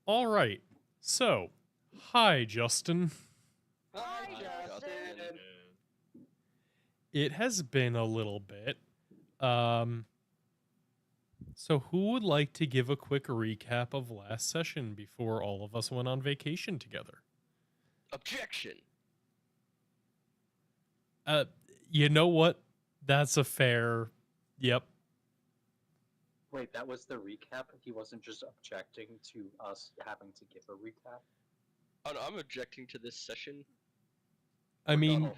All right. So, hi, Justin. Hi, Hi, Justin. Justin. It has been a little bit. Um, so who would like to give a quick recap of last session before all of us went on vacation together? Objection. Uh, you know what? That's a fair. Yep. Wait, that was the recap? He wasn't just objecting to us having to give a recap? Oh, no, I'm objecting to this session. I mean, Oh,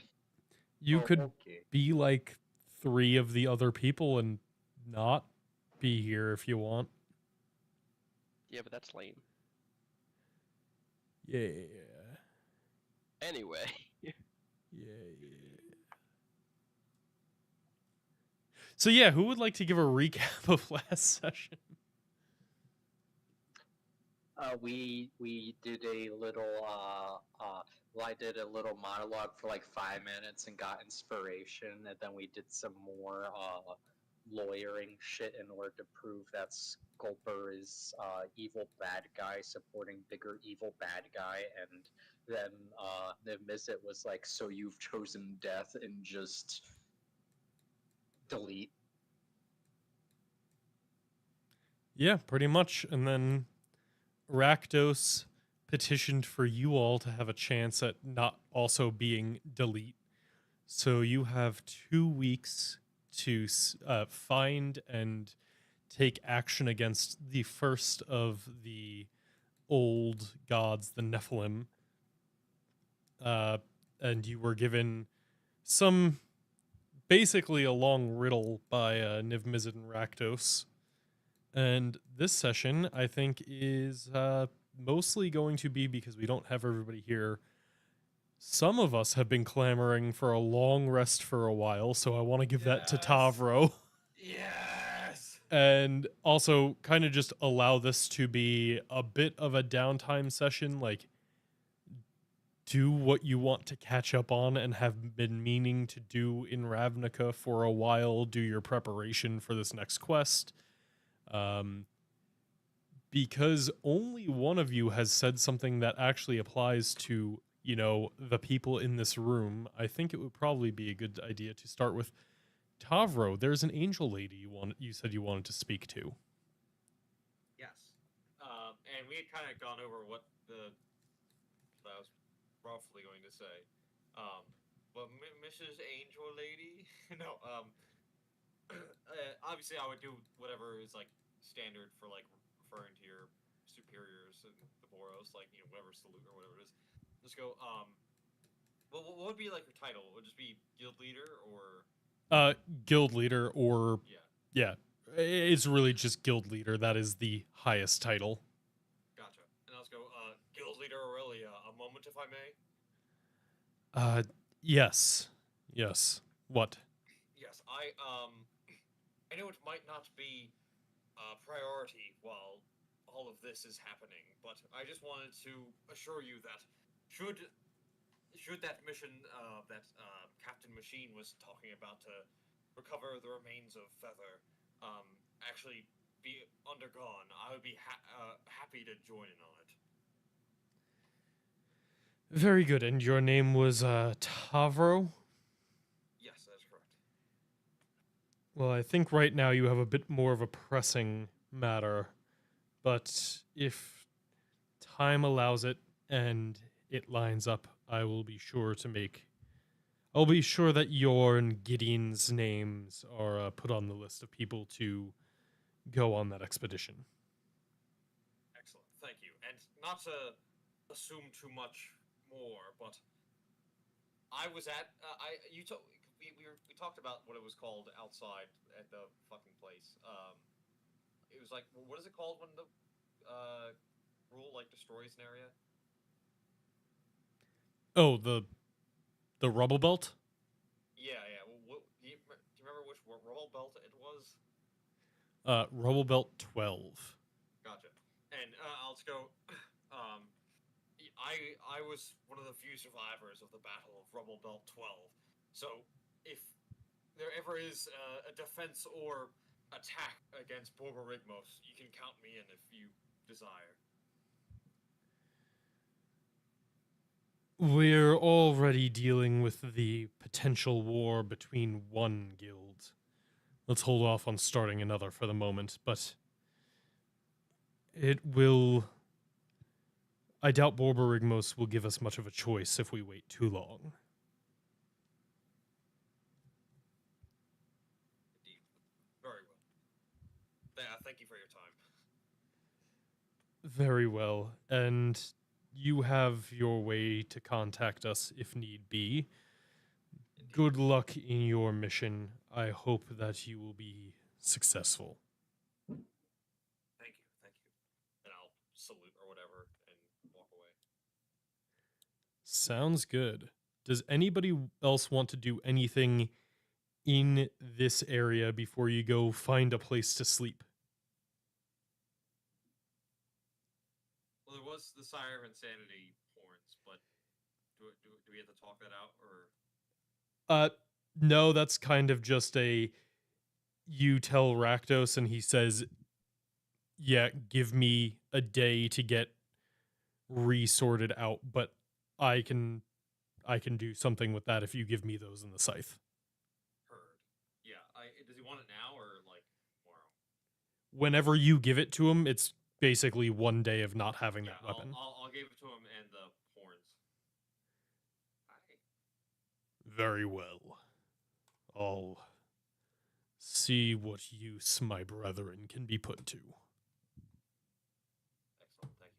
you oh, could okay. be like three of the other people and not be here if you want. Yeah, but that's lame. Yeah. Anyway, Yeah. So yeah, who would like to give a recap of last session? We did a little well, I did a little monologue for like 5 minutes and got inspiration, and then we did some more lawyering shit in order to prove that Sculper is evil bad guy supporting bigger evil bad guy, and then the visit was like, so you've chosen death, and just delete. Yeah, pretty much. And then Rakdos petitioned for you all to have a chance at not also being delete. So you have 2 weeks to find and take action against the first of the old gods, the Nephilim. Uh, and you were given some basically a long riddle by Niv Mizzet and Rakdos. And this session, I think, is mostly going to be because we don't have everybody here. Some of us have been clamoring for a long rest for a while, so I want to give that to Tavro. Yes. And also kind of just allow this to be a bit of a downtime session. Like, do what you want to catch up on and have been meaning to do in Ravnica for a while. Do your preparation for this next quest. Um, because only one of you has said something that actually applies to, the people in this room, I think it would probably be a good idea to start with Tavro. There's an angel lady you said you wanted to speak to. Yes. And we had kind of gone over what I was roughly going to say. Um, but Mrs. Angel Lady, no. Obviously, I would do whatever is like standard for like referring to your superiors and the Boros, like whatever salute or whatever it is. Just go. What would be like your title? Would it just be guild leader or Uh Guild leader or yeah? yeah, it's really just guild leader. That is the highest title. Gotcha. And I'll just go. Guild leader Aurelia. A moment, if I may. Uh yes. Yes. What? Yes, I know it might not be a priority while all of this is happening, but I just wanted to assure you that should should that mission that Captain Machine was talking about to recover the remains of Feather actually be undergone, I would be happy to join in on it. Very good. And your name was Tavro? Yes, that's correct. Well, I think right now you have a bit more of a pressing matter, but if time allows it and it lines up, I'll be sure that your and Gideon's names are put on the list of people to go on that expedition. Excellent, thank you. And not to assume too much more, but I was at I you told we talked about what it was called outside at the fucking place. It was like what is it called when the rule like destroys an area? Oh, the rubble belt? Yeah, yeah. Do you remember which rubble belt it was? Rubble belt 12. Gotcha. And I'll just go. Um, I was one of the few survivors of the Battle of Rubble Belt 12. So if there ever is a defense or attack against Borborigmos, you can count me in if you desire. We're already dealing with the potential war between one guild. Let's hold off on starting another for the moment, but it will... I doubt Borborygmos will give us much of a choice if we wait too long. Indeed. Very well. Thank you for your time. Very well, and you have your way to contact us if need be. Indeed. Good luck in your mission. I hope that you will be successful. Thank you. And I'll salute or whatever and walk away. Sounds good. Does anybody else want to do anything in this area before you go find a place to sleep? Well, there was the Sire of Insanity horns, but do we have to talk that out, or? No, that's kind of just you tell Rakdos and he says, yeah, give me a day to get resorted out, but I can do something with that if you give me those in the scythe. Heard. Yeah. Does he want it now or like tomorrow? Whenever you give it to him, it's basically 1 day of not having that weapon. I'll give it to him and the horns. Very well. I'll see what use my brethren can be put to. Excellent. Thank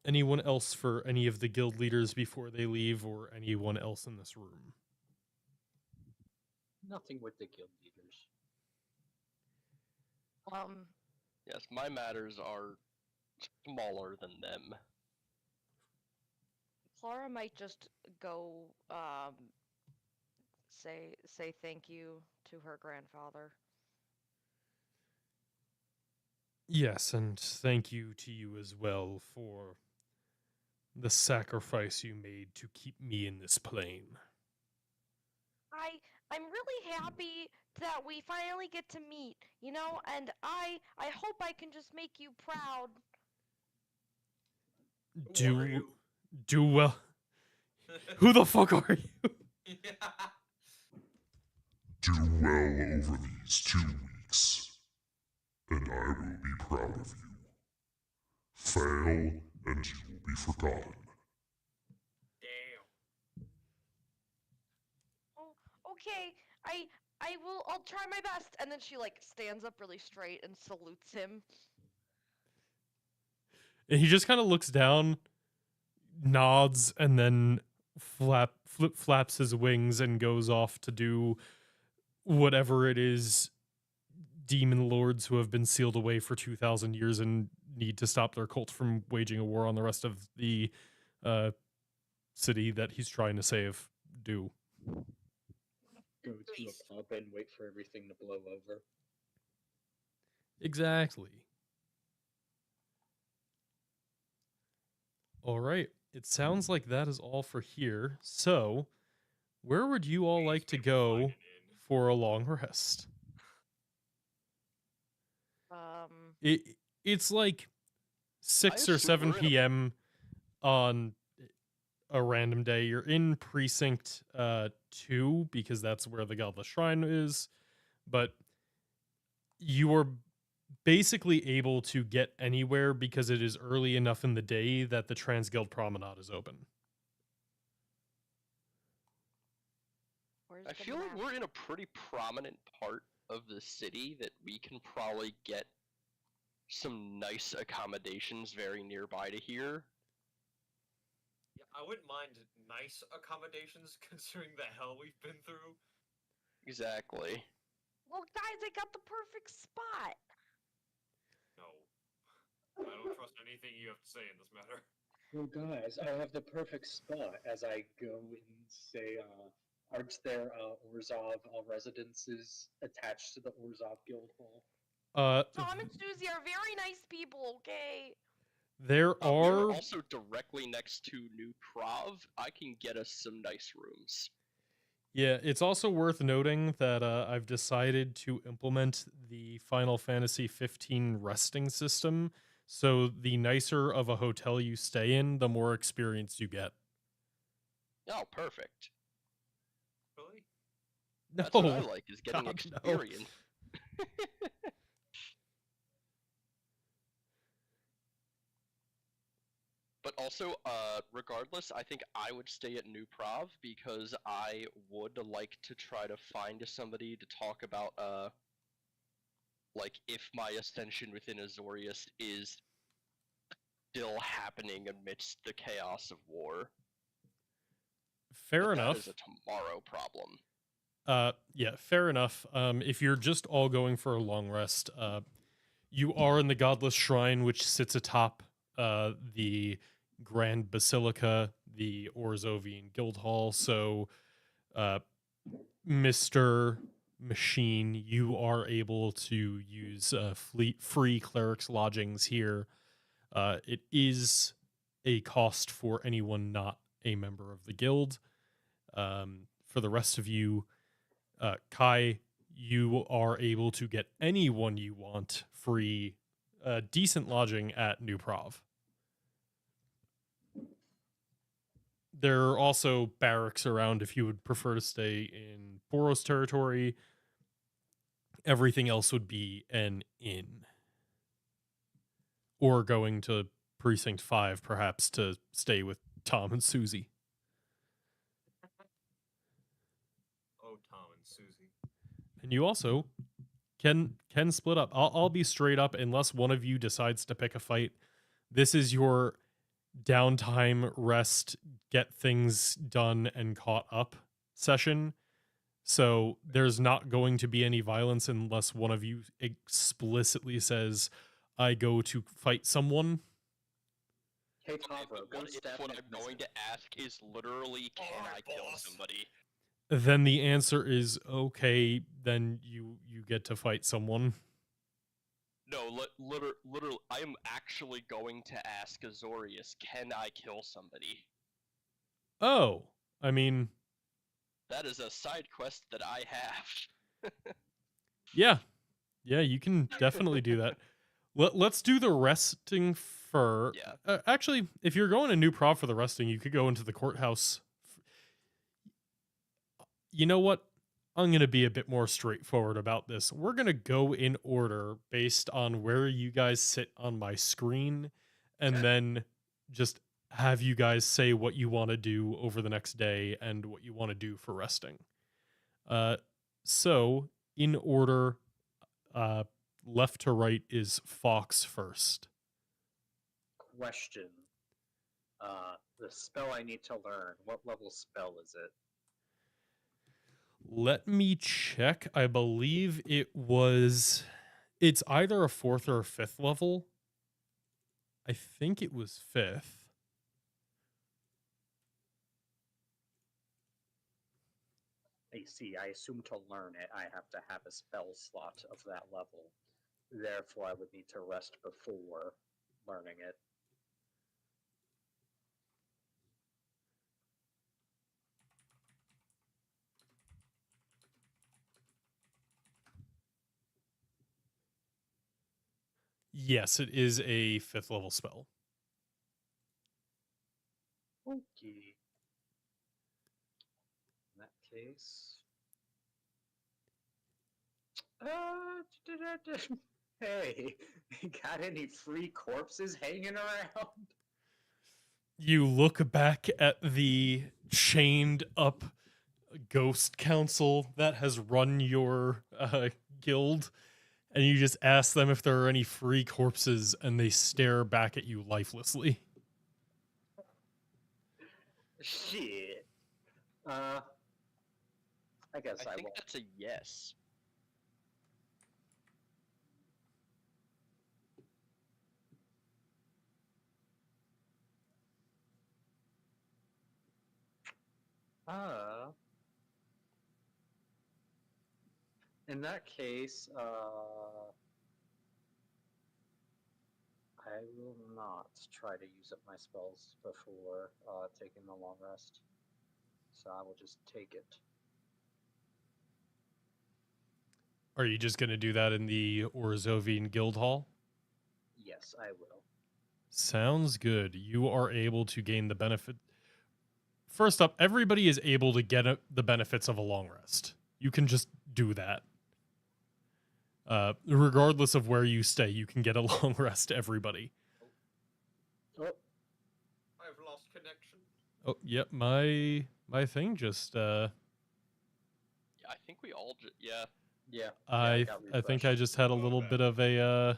you. Anyone else for any of the guild leaders before they leave, or anyone else in this room? Nothing with the guild leaders. Yes, my matters are smaller than them. Clara might just go say thank you to her grandfather. Yes, and thank you to you as well for the sacrifice you made to keep me in this plane. I'm really happy that we finally get to meet, you know, and I hope I can just make you proud. Who are you? Do well. Who the fuck are you? Yeah. Do well over these 2 weeks, and I will be proud of you. Fail, and you will be forgotten. Damn. Oh, okay. I'll try my best. And then she like stands up really straight and salutes him. And he just kind of looks down, nods, and then flaps his wings and goes off to do whatever it is demon lords who have been sealed away for 2,000 years and need to stop their cult from waging a war on the rest of the city that he's trying to save do. Go to a pub and wait for everything to blow over. Exactly. All right. It sounds like that is all for here. So, where would you all like to go for a long rest? It's like 6 or 7 p.m. on a random day. You're in precinct 2 because that's where the Godless Shrine is, but you are basically able to get anywhere because it is early enough in the day that the Transguild Promenade is open. I feel like we're in a pretty prominent part of the city that we can probably get some nice accommodations very nearby to here. Yeah, I wouldn't mind nice accommodations considering the hell we've been through. Exactly. Well, guys, I got the perfect spot. No. I don't trust anything you have to say in this matter. Well, guys, I have the perfect spot as I go and say, aren't there Orzhov residences attached to the Orzhov Guild Hall? Tom and Susie are very nice people, okay? There We're are also directly next to New Prov. I can get us some nice rooms. Yeah, it's also worth noting that I've decided to implement the Final Fantasy 15 resting system So the nicer of a hotel you stay in, the more experience you get. Oh, perfect. Really? No, That's what I like, is getting God, no. experience. But also, regardless, I think I would stay at New Prov because I would like to try to find somebody to talk about, like, if my ascension within Azorius is still happening amidst the chaos of war. Fair But enough. that is a tomorrow problem. Yeah, fair enough. If you're just all going for a long rest, you are in the Godless Shrine, which sits atop the Grand Basilica, the Orzovian Guild Hall. So, Mr. Machine, you are able to use free clerics lodgings here. It is a cost for anyone not a member of the guild. For the rest of you, Kai, you are able to get anyone you want free, decent lodging at New Prov. There are also barracks around if you would prefer to stay in Boros territory. Everything else would be an inn. Or going to Precinct 5, perhaps, to stay with Tom and Susie. Oh, Tom and Susie. And you also can split up. I'll be straight up unless one of you decides to pick a fight. This is your downtime, rest, get things done and caught up session. So there's not going to be any violence unless one of you explicitly says, I go to fight someone. Hey, Okay, Tava, but one what if step what in I'm going to ask is literally, can Alright, I kill boss. somebody? Then the answer is okay, then you get to fight someone. No, literally, I am actually going to ask Azorius, can I kill somebody? Oh, I mean, That is a side quest that I have. yeah, you can definitely do that. Let's do the resting for. Yeah. Actually, if you're going to New Prov for the resting, you could go into the courthouse. You know what? I'm going to be a bit more straightforward about this. We're going to go in order based on where you guys sit on my screen, and Okay. then just have you guys say what you want to do over the next day and what you want to do for resting. So in order, left to right is Fox first. question. The spell I need to learn. What level spell is it? Let me check. I believe it's either a 4th or a 5th level. I think it was 5th. I see. I assume to learn it, I have to have a spell slot of that level. Therefore, I would need to rest before learning it. Yes, it is a 5th level spell. Okay. In that case. Hey, got any free corpses hanging around? You look back at the chained up ghost council that has run your guild, and you just ask them if there are any free corpses, and they stare back at you lifelessly. Shit. I guess I I think will. that's a yes. In that case, I will not try to use up my spells before taking the long rest. So I will just take it. Are you just going to do that in the Orzovian Guild Hall? Yes. Yes, I will. Sounds good. You are able to gain the benefit. First up, everybody is able to get the benefits of a long rest. You can just do that. Regardless of where you stay, you can get a long rest, everybody. Oh, I've lost connection. Oh, yep, my thing just Yeah, I think we all. Yeah. yeah. I got think I refreshed. just had a Oh, little bad. bit of a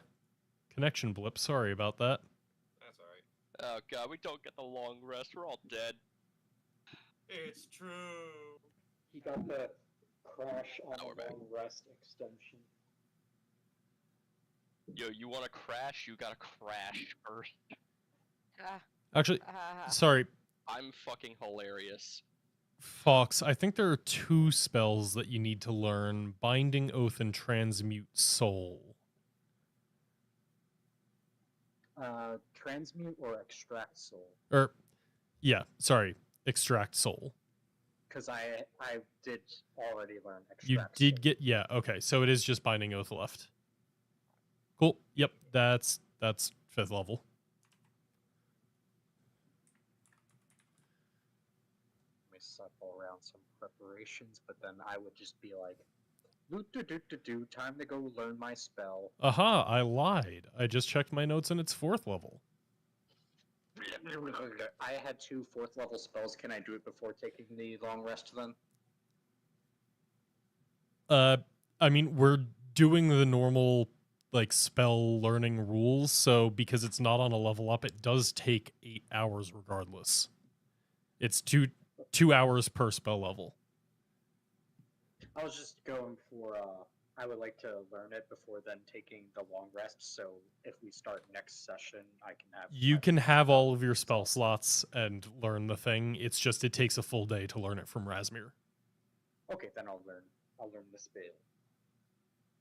connection blip. Sorry about that. That's alright. Oh god, we don't get the long rest. We're all dead. It's true. He got the crash on Now we're the back. long rest extension. Yo, you want to crash? You gotta crash first. Ah, Actually, ah, sorry, I'm fucking hilarious. Fox, I think there are 2 spells that you need to learn: Binding Oath and Transmute Soul. Transmute or extract soul? Or, yeah, sorry, Extract Soul. Because I did already learn extract. You did soul. get, yeah, okay, so it is just Binding Oath left. Cool, yep, that's 5th level. Let me shuffle around some preparations, but then I would just be like, time to go learn my spell. Aha, I lied. I just checked my notes and it's 4th level. I had 2 4th level spells. Can I do it before taking the long rest then? I mean, we're doing the normal like spell learning rules, so because it's not on a level up, it does take 8 hours regardless. It's 2 hours per spell level. I was just going for, I would like to learn it before then taking the long rest, so if we start next session, I can have... You can have all of your spell slots and learn the thing. It's just it takes a full day to learn it from Razmir. Okay, then I'll learn the spell.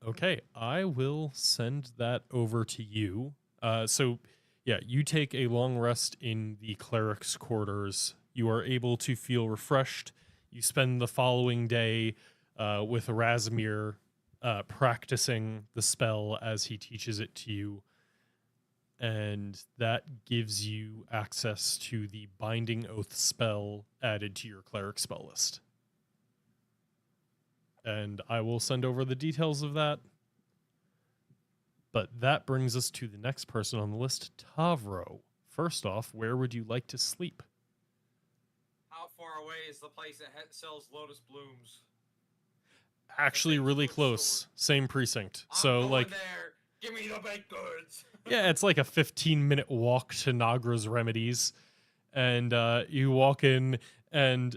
Okay, I will send that over to you. So, yeah, you take a long rest in the cleric's quarters. You are able to feel refreshed. You spend the following day with Razmir practicing the spell as he teaches it to you. And that gives you access to the Binding Oath spell added to your cleric spell list. And I will send over the details of that. But that brings us to the next person on the list, Tavro. First off, where would you like to sleep? How far away is the place that sells lotus blooms? Actually, baked really goods close. store. Same precinct. I'm So, going like, there. Give me the baked goods. yeah, it's like a 15-minute walk to Nagra's Remedies. And you walk in and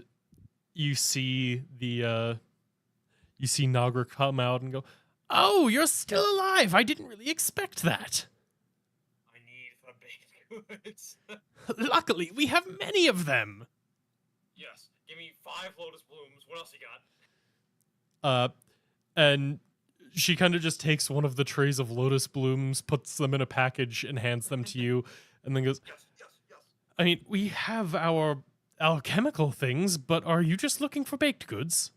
you see you see Nagra come out and go, "Oh, you're still alive. I didn't really expect that. I need the baked goods. Luckily, we have many of them." Yes. Give me 5 lotus blooms. What else you got? And she kind of just takes one of the trays of lotus blooms, puts them in a package, and hands them to you, and then goes, Yes, yes, yes. "I mean, we have our alchemical things, but are you just looking for baked goods?"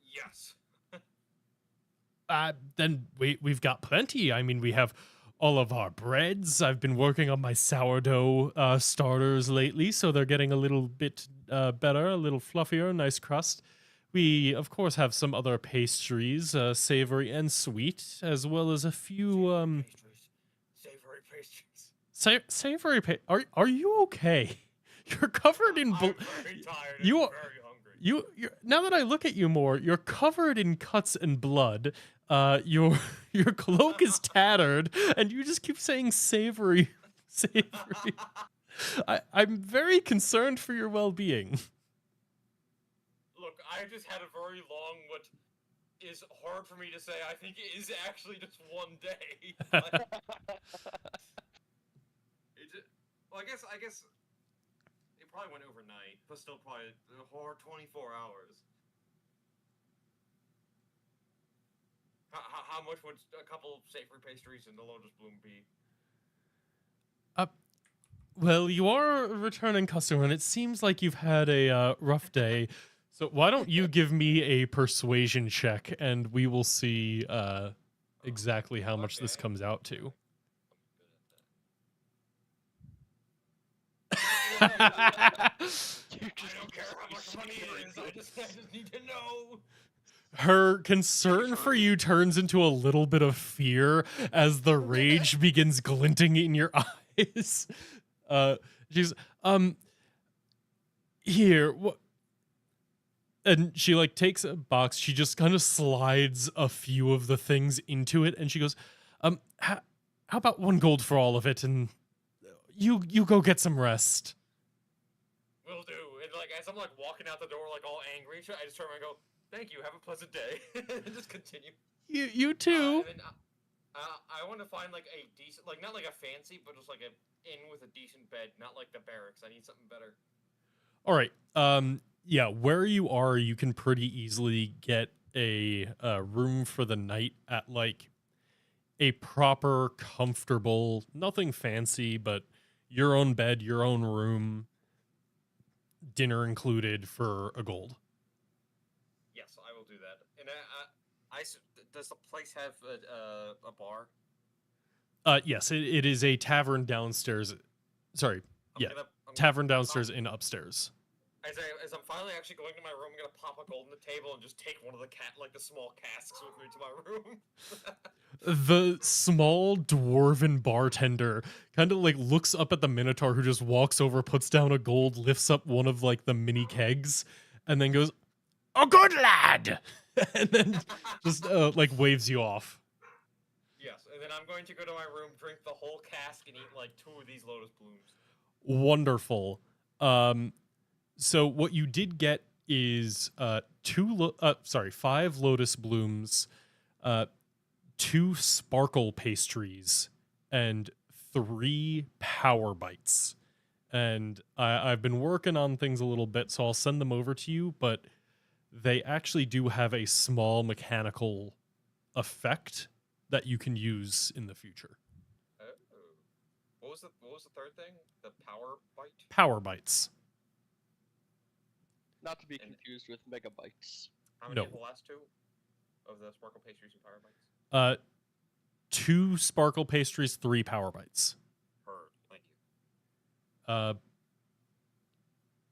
Yes. Then we've got plenty. I mean, we have all of our breads. I've been working on my sourdough starters lately, so they're getting a little bit better, a little fluffier, nice crust. We, of course, have some other pastries, savory and sweet, as well as a few Pastries. Savory pastries. savory. Are you okay? You're covered in I'm very tired you and are- very hungry. You now that I look at you more, you're covered in cuts and blood. Your cloak is tattered, and you just keep saying savory, savory. I'm very concerned for your well-being. Look, I just had a very long, what is hard for me to say. I think it is actually just one day. But well, I guess it probably went overnight, but still probably a hard 24 hours. How much would a couple of savory pastries and the lotus bloom be? Well, you are a returning customer, and it seems like you've had a rough day. So why don't you give me a persuasion check, and we will see exactly how much this Okay. comes out to. I You just don't care how much money it is. I just need to know. Her concern for you turns into a little bit of fear as the rage begins glinting in your eyes. She's here. What? And she like takes a box. She just kind of slides a few of the things into it, and she goes, how about 1 gold for all of it, and you go get some rest. Will do. And like as I'm like walking out the door, like all angry, I just turn around and go, "Thank you. Have a pleasant day," and just continue. You too. And then, I want to find like a decent, like not like a fancy, but just like a inn with a decent bed, not like the barracks. I need something better. All right. Yeah, where you are, you can pretty easily get a room for the night at like a proper, comfortable, nothing fancy, but your own bed, your own room, dinner included for 1 gold. Yes, I will do that. And does the place have a bar? Yes, it is a tavern downstairs. Sorry, tavern downstairs and upstairs. As I'm finally actually going to my room, I'm gonna pop a gold on the table and just take one of the small casks with me to my room. The small dwarven bartender kind of like looks up at the Minotaur, who just walks over, puts down a gold, lifts up one of like the mini kegs, and then goes, "Oh, good lad," and then just like waves you off. Yes, and then I'm going to go to my room, drink the whole cask, and eat like 2 of these lotus blooms. Wonderful. So what you did get is 5 lotus blooms, 2 sparkle pastries, and 3 power bites. And I've been working on things a little bit, so I'll send them over to you, but they actually do have a small mechanical effect that you can use in the future. What was the third thing? The power bite? Power bites. Not to be confused with megabytes. How many No. of the last 2 of the sparkle pastries and power bites? 2 sparkle pastries, 3 power bites. Heard. Thank you.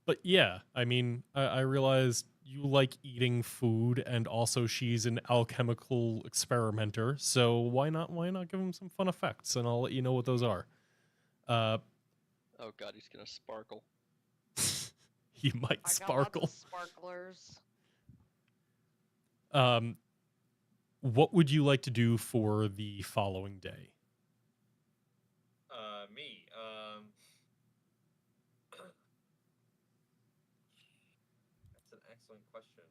But yeah, I mean, I realized you like eating food, and also she's an alchemical experimenter, so why not give him some fun effects, and I'll let you know what those are. Oh god, he's gonna sparkle. He might I got sparkle. lots of sparklers. What would you like to do for the following day? Me. That's an excellent question.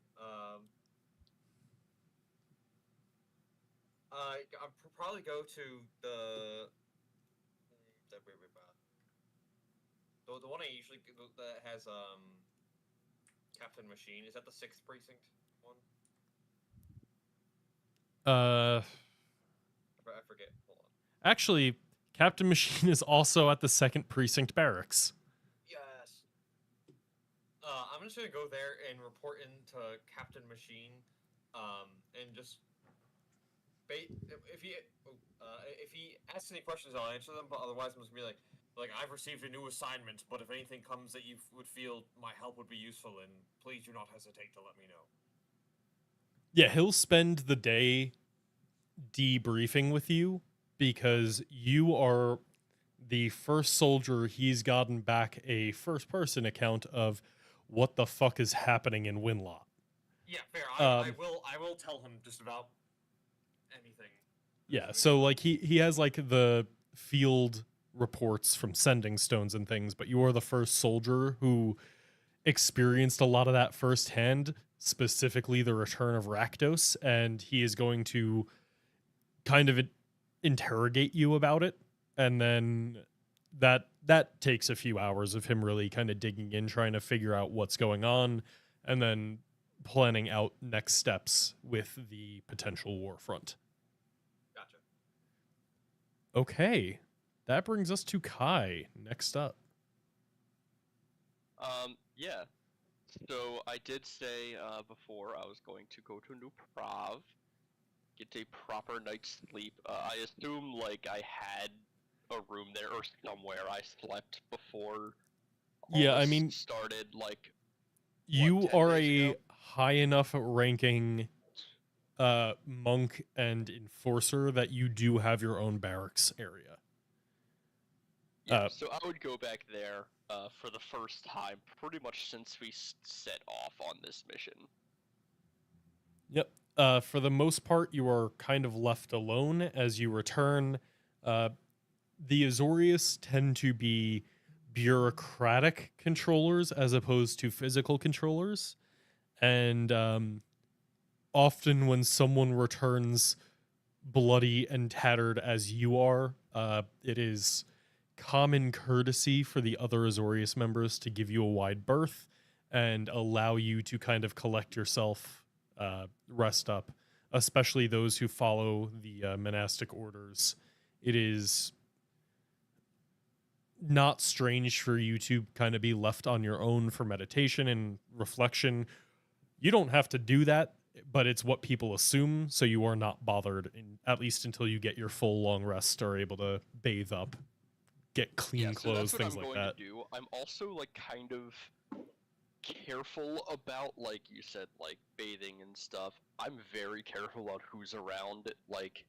I'll probably go to the one I usually that has Captain Machine. Is that the 6th precinct one? I forget. Hold on. Actually, Captain Machine is also at the 2nd Precinct Barracks. Yes. I'm just gonna go there and report into Captain Machine, and just if he asks any questions, I'll answer them. But otherwise, I'm just gonna be like I've received a new assignment. But if anything comes that you would feel my help would be useful in, please do not hesitate to let me know. Yeah, he'll spend the day debriefing with you because you are the first soldier he's gotten back a first-person account of what the fuck is happening in Winlot. Yeah, fair. I will tell him just about anything. Yeah, so like he has like the field reports from sending stones and things, but you are the first soldier who experienced a lot of that firsthand, specifically the return of Rakdos, and he is going to kind of interrogate you about it, and then that takes a few hours of him really kind of digging in, trying to figure out what's going on, and then planning out next steps with the potential war front. Gotcha. Okay, that brings us to Kai next up. Yeah. So I did say before I was going to go to New Prav, get a proper night's sleep. I assume like I had a room there or somewhere I slept before Yeah, all I this mean, started like you 10 are days a ago? high enough ranking monk and enforcer that you do have your own barracks area. Yeah, so I would go back there for the first time pretty much since we set off on this mission. Yep. For the most part, you are kind of left alone as you return. The Azorius tend to be bureaucratic controllers as opposed to physical controllers. And often when someone returns bloody and tattered as you are, it is common courtesy for the other Azorius members to give you a wide berth and allow you to kind of collect yourself, rest up, especially those who follow the monastic orders. It is not strange for you to kind of be left on your own for meditation and reflection. You don't have to do that, but it's what people assume, so you are not bothered, at least until you get your full long rest, are able to bathe up, get clean Yeah, so clothes, that's what things I'm like going that. to do. I'm also like kind of careful about, like you said, like bathing and stuff. I'm very careful about who's around, like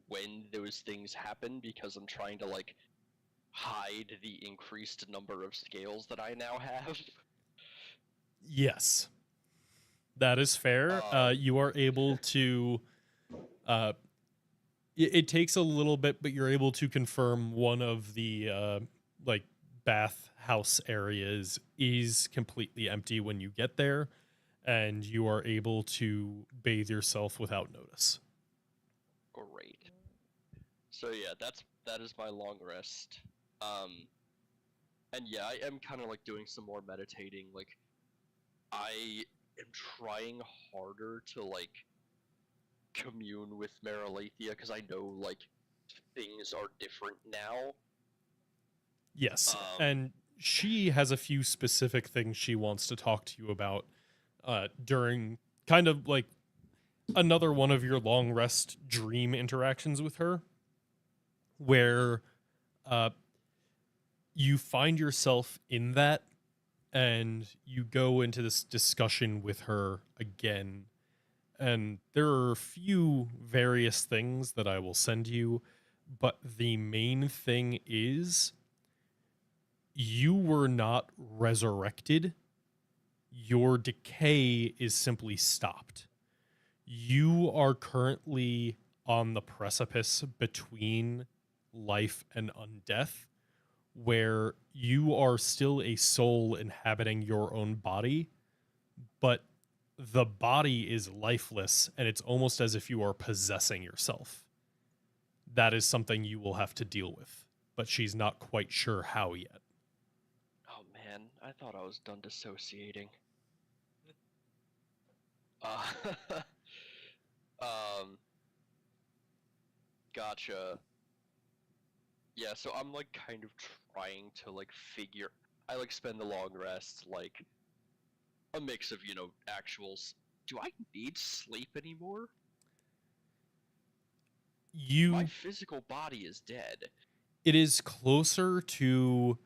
when those things happen, because I'm trying to like hide the increased number of scales that I now have. Yes, that is fair. You are able to. Uh, it takes a little bit, but you're able to confirm one of the like bath house areas is completely empty when you get there, and you are able to bathe yourself without notice. Great. So yeah, that is my long rest. And yeah, I am kind of like doing some more meditating. Like, I am trying harder to like commune with Maralathia because I know like things are different now. Yes, and she has a few specific things she wants to talk to you about during kind of like another one of your long rest dream interactions with her, where you find yourself in that and you go into this discussion with her again. And there are a few various things that I will send you, but the main thing is you were not resurrected. Your decay is simply stopped. You are currently on the precipice between life and undeath, where you are still a soul inhabiting your own body, but the body is lifeless and it's almost as if you are possessing yourself. That is something you will have to deal with, but she's not quite sure how yet. Oh man, I thought I was done dissociating. Um, gotcha. Yeah, so I'm like kind of trying to like figure. I like spend the long rest like a mix of actuals. Do I need sleep anymore? My physical body is dead. It is closer to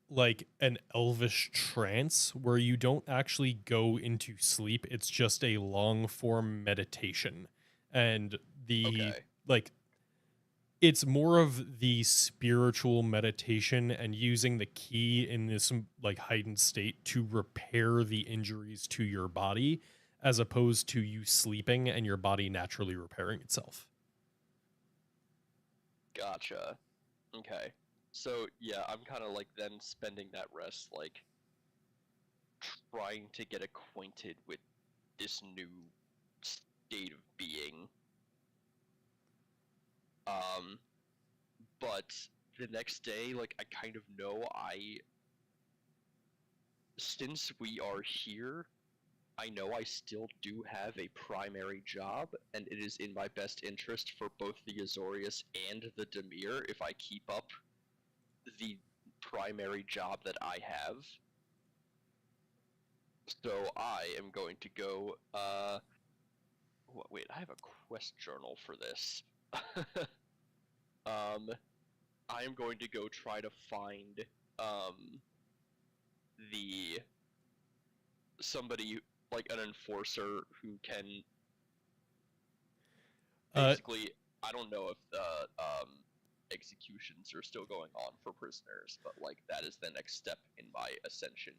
like an elvish trance where you don't actually go into sleep. It's just a long form meditation. And Okay. like it's more of the spiritual meditation and using the key in this like heightened state to repair the injuries to your body as opposed to you sleeping and your body naturally repairing itself. Gotcha. Okay. So yeah, I'm kind of like then spending that rest like trying to get acquainted with this new state of being. But the next day, like I kind of know since we are here, I know I still do have a primary job, and it is in my best interest for both the Azorius and the Demir if I keep up the primary job that I have. So I am going to go, wait, I have a quest journal for this. I am going to go try to find, the somebody like an enforcer who can basically, I don't know if the executions are still going on for prisoners, but like that is the next step in my ascension.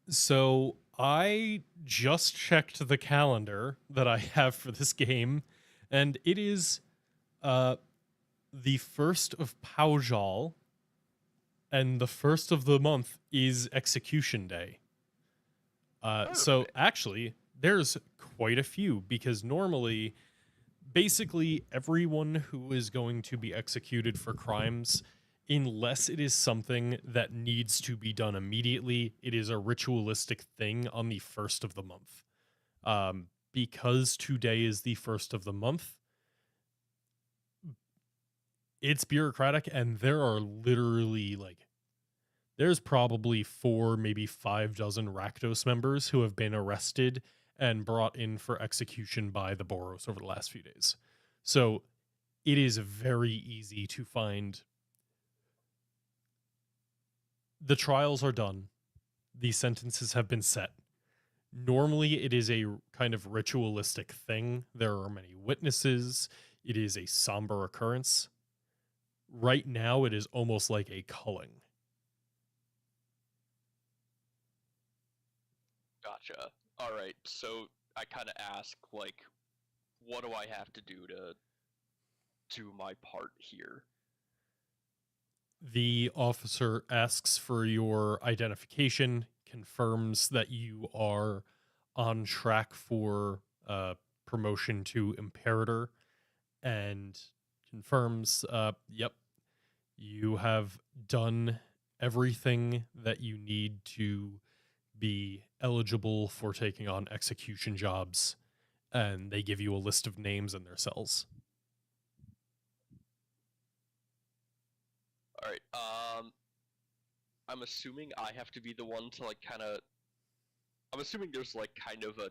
So I just checked the calendar that I have for this game, and it is the 1st of Paujal, and the 1st of the month is Execution Day. So Perfect. actually, there's quite a few, because normally, basically everyone who is going to be executed for crimes, unless it is something that needs to be done immediately, it is a ritualistic thing on the 1st of the month. Because today is the 1st of the month, it's bureaucratic, and there are literally like, there's probably 4, maybe 5 dozen Rakdos members who have been arrested and brought in for execution by the Boros over the last few days. So it is very easy to find. The trials are done. The sentences have been set. Normally, it is a kind of ritualistic thing. There are many witnesses. It is a somber occurrence. Right now, it is almost like a culling. Gotcha. All right. So I kind of ask, like, what do I have to do to do my part here? The officer asks for your identification, confirms that you are on track for promotion to Imperator, and confirms, yep, you have done everything that you need to be eligible for taking on execution jobs, and they give you a list of names and their cells. All right. I'm assuming I have to be the one to like kind of. I'm assuming there's like kind of a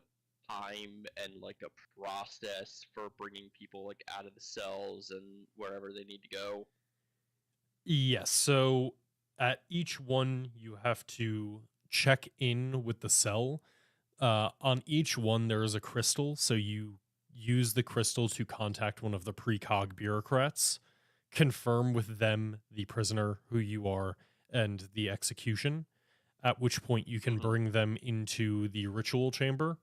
time and like a process for bringing people like out of the cells and wherever they need to go. Yes, so at each one, you have to check in with the cell. On each one, there is a crystal, so you use the crystal to contact one of the precog bureaucrats, confirm with them the prisoner who you are and the execution, at which point you can Mhm. bring them into the ritual chamber.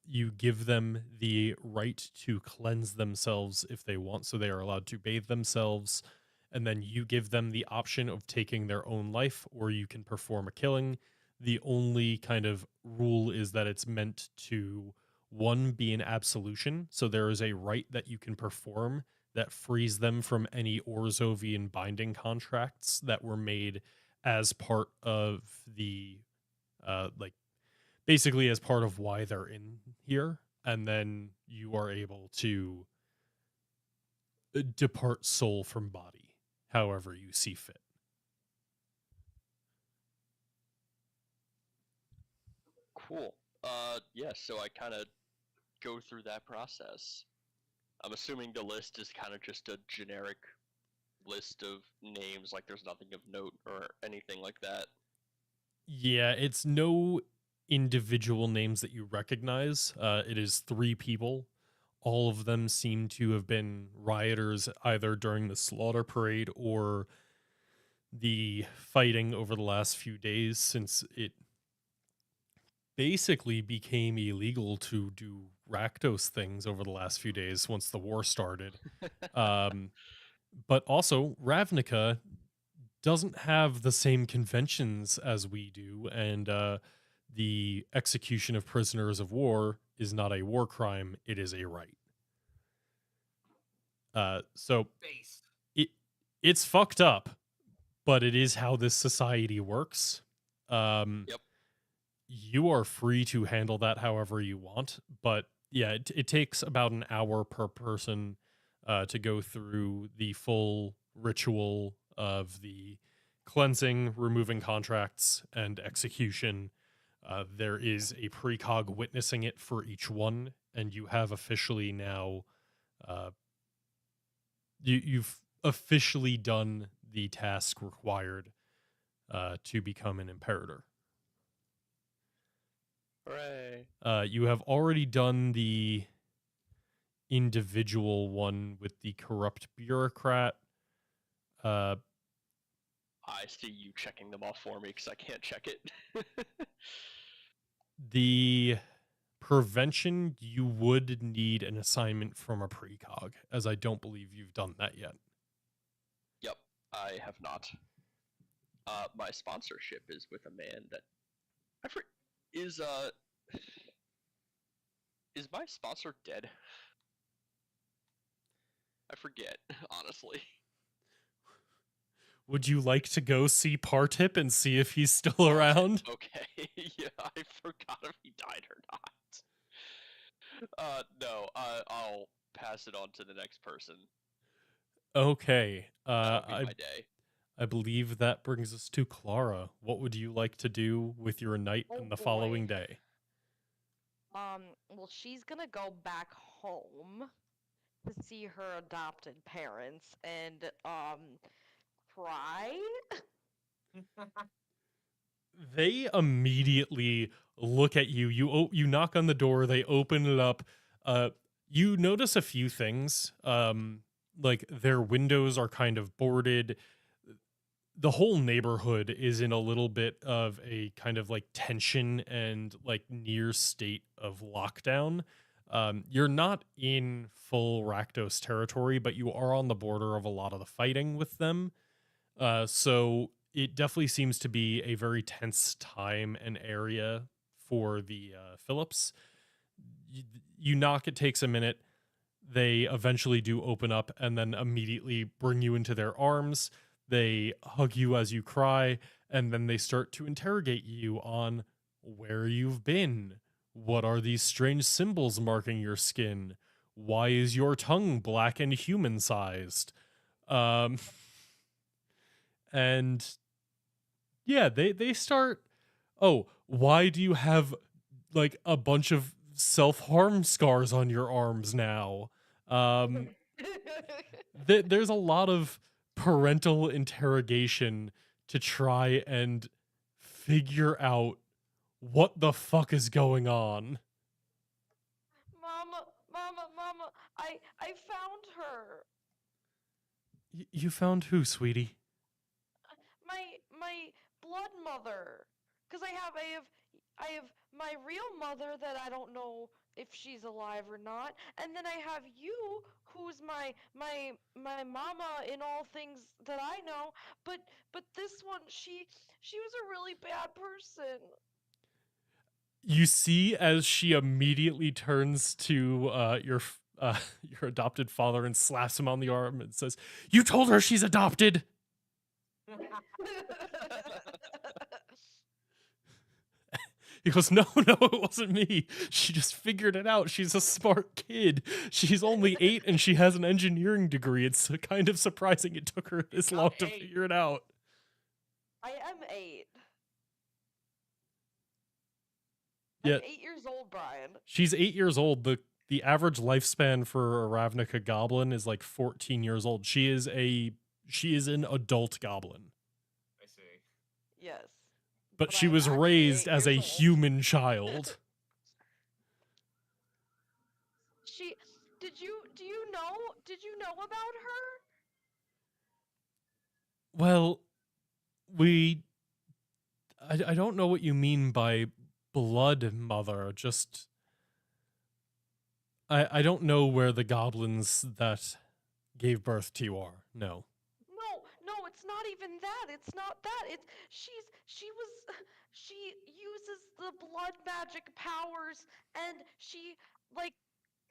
You give them the right to cleanse themselves if they want, so they are allowed to bathe themselves, and then you give them the option of taking their own life, or you can perform a killing. The only kind of rule is that it's meant to, one, be an absolution, so there is a rite that you can perform that frees them from any Orzovian binding contracts that were made as part of the like, basically as part of why they're in here, and then you are able to depart soul from body however you see fit. Cool. Yeah. So I kind of go through that process. I'm assuming the list is kind of just a generic list of names, like there's nothing of note or anything like that. Yeah, it's no individual names that you recognize. It is 3 people. All of them seem to have been rioters either during the slaughter parade or the fighting over the last few days, since it basically became illegal to do Rakdos things over the last few days once the war started. But also, Ravnica doesn't have the same conventions as we do, and the execution of prisoners of war is not a war crime, it is a right. So Base. it's fucked up, but it is how this society works. Yep. You are free to handle that however you want, but yeah, it takes about an hour per person to go through the full ritual of the cleansing, removing contracts, and execution. There is a precog witnessing it for each one, and you have officially now you've officially done the task required. to become an imperator. Hooray. You have already done the individual one with the corrupt bureaucrat. I see you checking them off for me because I can't check it. The prevention, you would need an assignment from a precog, as I don't believe you've done that yet. Yep, I have not. My sponsorship is with a man that is my sponsor dead? I forget, honestly. Would you like to go see Partip and see if he's still around? Okay, yeah, I forgot if he died or not. No, I'll pass it on to the next person. Okay. That'll be my day. I believe that brings us to Clara. What would you like to do with your night and the following day? Well, she's gonna go back home to see her adopted parents and, cry? They immediately look at you. You knock on the door. They open it up. You notice a few things. Like their windows are kind of boarded. The whole neighborhood is in a little bit of a kind of like tension and like near state of lockdown. You're not in full Rakdos territory, but you are on the border of a lot of the fighting with them. So it definitely seems to be a very tense time and area for the Phillips. You knock, it takes a minute. They eventually do open up and then immediately bring you into their arms. They hug you as you cry, and then they start to interrogate you on where you've been. What are these strange symbols marking your skin? Why is your tongue black and human-sized? And yeah, they start, oh, why do you have like a bunch of self-harm scars on your arms now? There's a lot of parental interrogation to try and figure out what the fuck is going on. Mama, I found her. You found who, sweetie? My blood mother. Cause I have my real mother that I don't know if she's alive or not, and then I have you, who's my mama in all things that I know. But this one, she was a really bad person. You see as she immediately turns to your adopted father and slaps him on the arm and says, "You told her she's adopted." He goes, no, it wasn't me. She just figured it out. She's a smart kid. She's only 8 and she has an engineering degree. It's kind of surprising it took her this long to figure it out. I am 8. Yeah. I'm 8 years old, Brian. She's 8 years old. The average lifespan for a Ravnica goblin is like 14 years old. She is an adult goblin. I see. Yes. But she was raised as a human child. Did you know about her? Well, I don't know what you mean by blood mother. Just I don't know where the goblins that gave birth to you are. No. No, it's not even that. It's not that. She uses the blood magic powers, and she like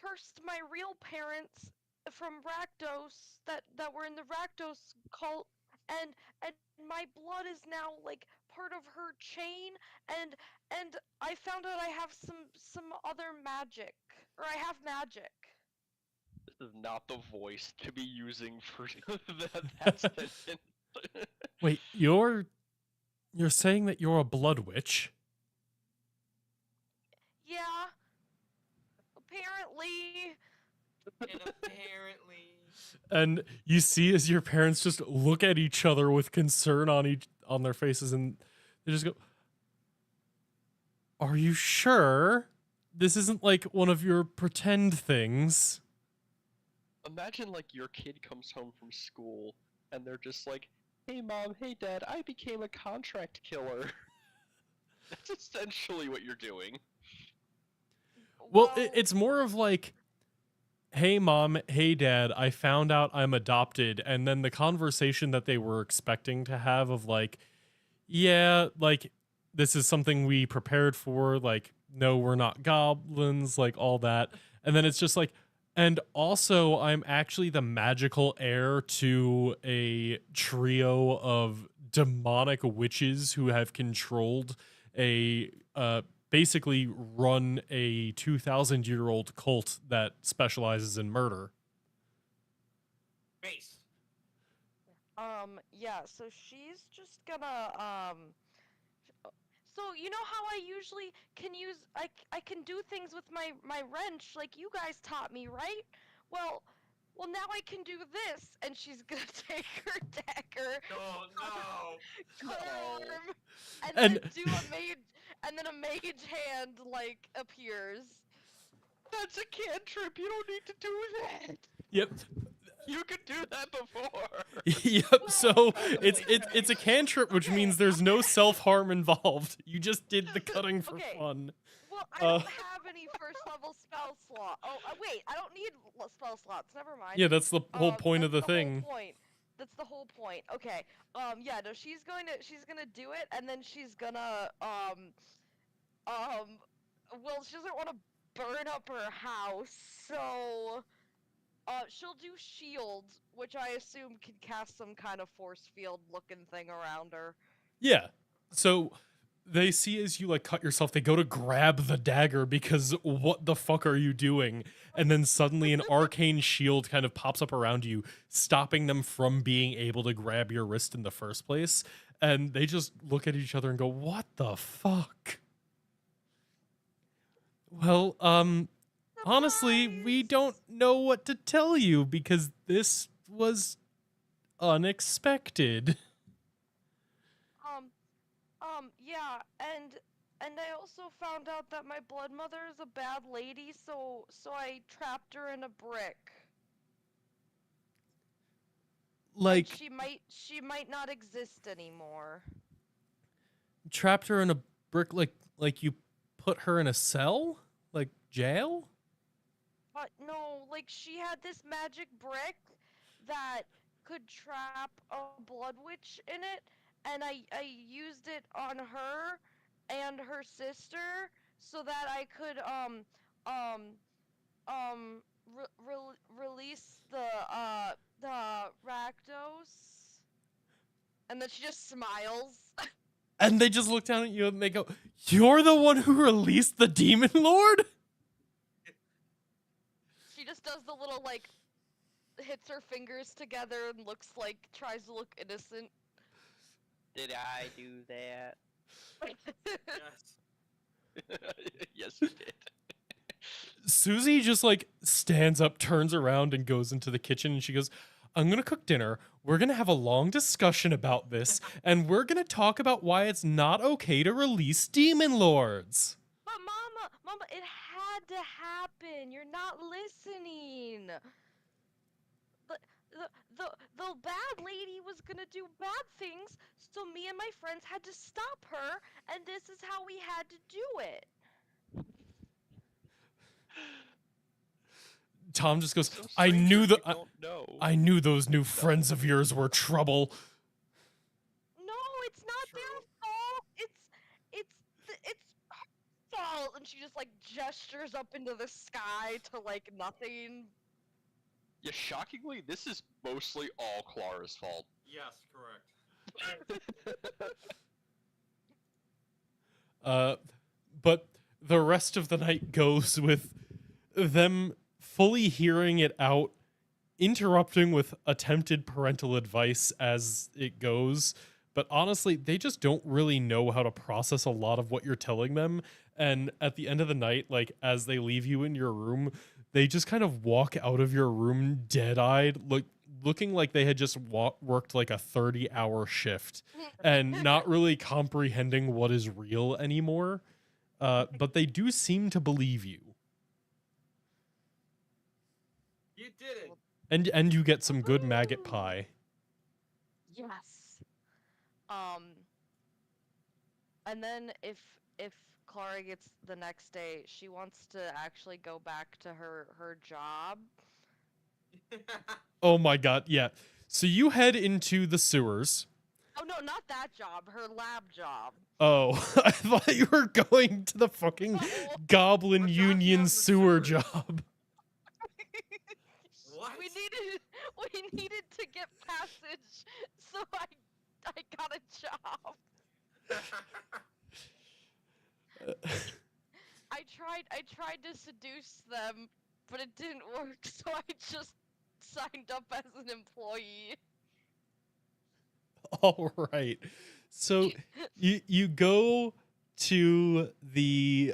cursed my real parents from Rakdos that were in the Rakdos cult, and my blood is now like part of her chain, and I found out I have some other magic, or I have magic. This is not the voice to be using for that sentence. Wait, you're saying that you're a blood witch? Yeah. Apparently. And apparently. And you see as your parents just look at each other with concern on their faces, and they just go, "Are you sure? This isn't like one of your pretend things." Imagine like your kid comes home from school and they're just like, "Hey mom, hey dad, I became a contract killer." That's essentially what you're doing. Well, it's more of like, "Hey mom, hey dad, I found out I'm adopted," and then the conversation that they were expecting to have of like, "Yeah, like this is something we prepared for, like no, we're not goblins," like all that. And then it's just like, "And also I'm actually the magical heir to a trio of demonic witches who have controlled a basically run a 2,000-year-old cult that specializes in murder." Base. Yeah, so she's just gonna, so you know how I usually can use, I can do things with my wrench like you guys taught me, right? Well, now I can do this, and she's gonna take her dagger, Oh no! cut her No. arm, and And- then do a mage, and then a mage hand, like, appears. That's a cantrip. You don't need to do that. Yep. You could do that before. Yep. So it's a cantrip, which means there's no self-harm involved. You just did the cutting for Okay. fun. Well, I Uh, don't have any first level spell slot. Oh, wait, I don't need spell slots. Never mind. Yeah, that's the whole point of the That's thing. Whole point. That's the whole point. Okay. Yeah. No, she's gonna do it, and then she's gonna well, she doesn't want to burn up her house, so she'll do shield, which I assume can cast some kind of force field looking thing around her. Yeah. So they see as you like cut yourself, they go to grab the dagger because what the fuck are you doing? And then suddenly an arcane shield kind of pops up around you, stopping them from being able to grab your wrist in the first place. And they just look at each other and go, "What the fuck?" Well, honestly, we Surprise! don't know what to tell you because this was unexpected. Yeah, and I also found out that my blood mother is a bad lady, so I trapped her in a brick. Like, She might not exist anymore. trapped her in a brick, like you put her in a cell? Like jail? But no, like she had this magic brick that could trap a blood witch in it, and I used it on her and her sister so that I could release the Rakdos. And then she just smiles. And they just look down at you and they go, "You're the one who released the demon lord?" She just does the little, like, hits her fingers together and tries to look innocent. Did I do that? Yes. Yes, you did. Susie just like stands up, turns around, and goes into the kitchen, and she goes, "I'm gonna cook dinner. We're gonna have a long discussion about this, and we're gonna talk about why it's not okay to release demon lords." But Mama, it had to happen. You're not listening. The bad lady was gonna do bad things, so me and my friends had to stop her, and this is how we had to do it. Tom just goes, So "I knew stranger, the you don't know. I knew those new friends of yours were trouble." No, it's not their True. fault. It's her fault. And she just like gestures up into the sky to like nothing. Yeah, shockingly, this is mostly all Clara's fault. Yes, correct. But the rest of the night goes with them fully hearing it out, interrupting with attempted parental advice as it goes. But honestly, they just don't really know how to process a lot of what you're telling them. And at the end of the night, like as they leave you in your room, they just kind of walk out of your room dead-eyed, like looking like they had just worked like a 30-hour shift and not really comprehending what is real anymore. But they do seem to believe you. You did it. And you get some good maggot pie. Yes. And then if Clara gets the next day, she wants to actually go back to her job. Oh my god, yeah. So you head into the sewers. Oh no, not that job. Her lab job. Oh, I thought you were going to the fucking No. Goblin We're talking Union about the sewer sewers. job. What? We needed to get passage, so I got a job. I tried to seduce them, but it didn't work, so I just signed up as an employee. All right. So you go to the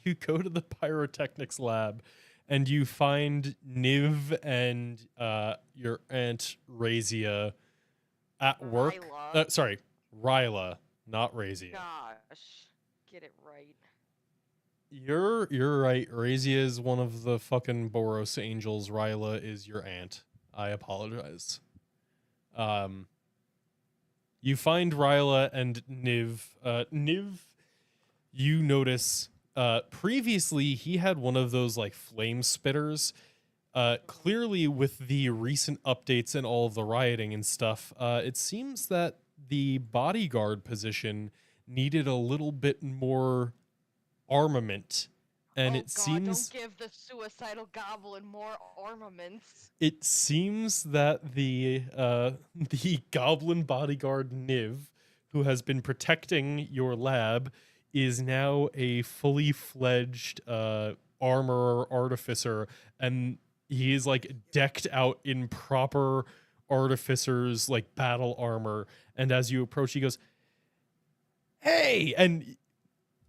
you go to the pyrotechnics lab and you find Niv and your aunt Razia at work. Ryla. Sorry, Ryla, not Razia. Gosh, get it right. You're right. Razia is one of the fucking Boros angels. Ryla is your aunt. I apologize. You find Ryla and Niv. Niv, you notice previously he had one of those like flame spitters. Clearly, with the recent updates and all of the rioting and stuff, it seems that the bodyguard position needed a little bit more armament. And oh it God, seems don't give the suicidal goblin more armaments. it seems that the goblin bodyguard Niv, who has been protecting your lab, is now a fully fledged armorer artificer, and he is like decked out in proper artificer's like battle armor. And as you approach, he goes, "Hey!" And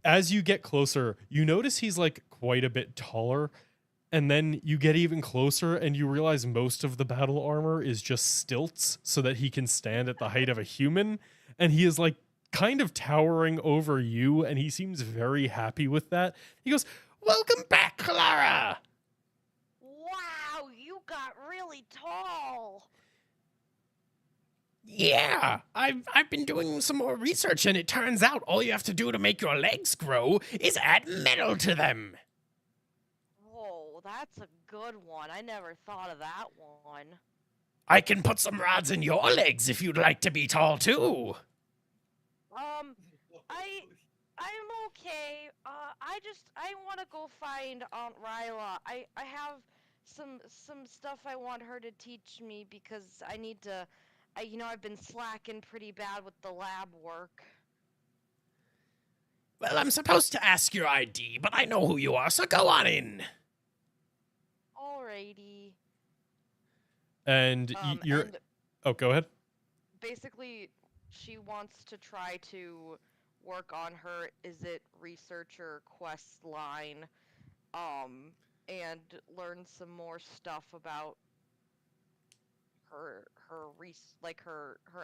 as you get closer, you notice he's like quite a bit taller. And then you get even closer and you realize most of the battle armor is just stilts so that he can stand at the height of a human. And he is like kind of towering over you, and he seems very happy with that. He goes, "Welcome back, Clara!" Wow, you got really tall. Yeah, I've been doing some more research, and it turns out all you have to do to make your legs grow is add metal to them. Whoa, that's a good one. I never thought of that one. I can put some rods in your legs if you'd like to be tall too. I'm okay. I want to go find Aunt Ryla. I have some stuff I want her to teach me because I need to. I've been slacking pretty bad with the lab work. Well, I'm supposed to ask your ID, but I know who you are, so go on in. Alrighty. And you're... And Oh, go ahead. basically, she wants to try to work on her researcher quest line, and learn some more stuff about her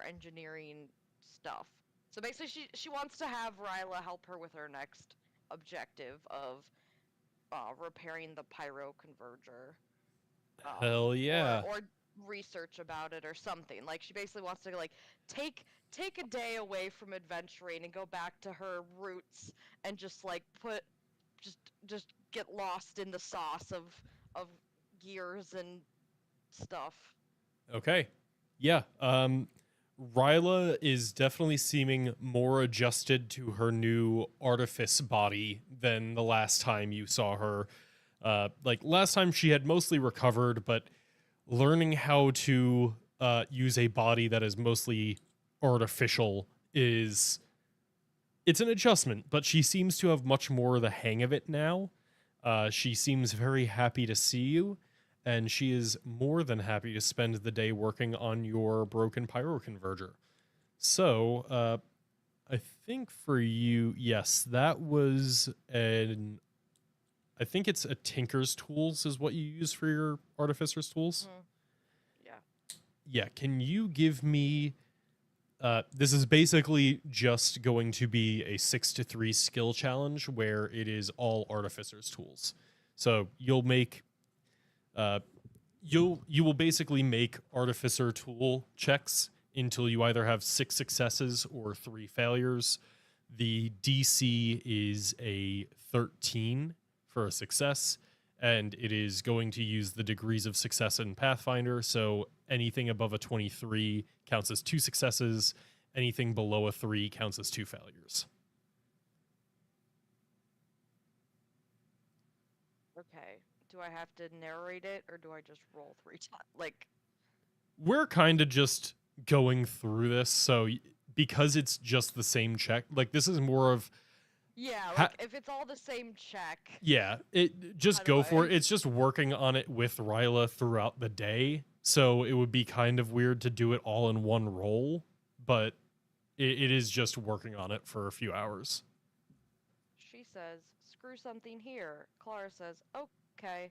engineering stuff. So basically, she wants to have Ryla help her with her next objective of repairing the pyro converger. Hell yeah. Or research about it or something. Like, she basically wants to like take a day away from adventuring and go back to her roots and just like just get lost in the sauce of gears and stuff. Okay. Yeah. Ryla is definitely seeming more adjusted to her new artifice body than the last time you saw her. Like last time she had mostly recovered, but learning how to use a body that is mostly artificial it's an adjustment, but she seems to have much more the hang of it now. She seems very happy to see you, and she is more than happy to spend the day working on your broken pyroconverger. So, I think for you, yes, that was I think it's a Tinker's Tools is what you use for your Artificer's Tools. Yeah. yeah, can you give me this is basically just going to be a 6-3 skill challenge where it is all artificer's tools. So you'll make you will basically make artificer tool checks until you either have 6 successes or 3 failures. The DC is a 13 for a success, and it is going to use the degrees of success in Pathfinder. So anything above a 23 counts as 2 successes. Anything below a 3 counts as 2 failures. Okay. Do I have to narrate it or do I just roll 3 times? Like, We're kind of just going through this, so because it's just the same check, like this is more of yeah, Ha- like if it's all the same check. yeah, it just By the go for way. it. It's just working on it with Ryla throughout the day, so it would be kind of weird to do it all in one roll, but it is just working on it for a few hours. She says, screw something here. Clara says, okay.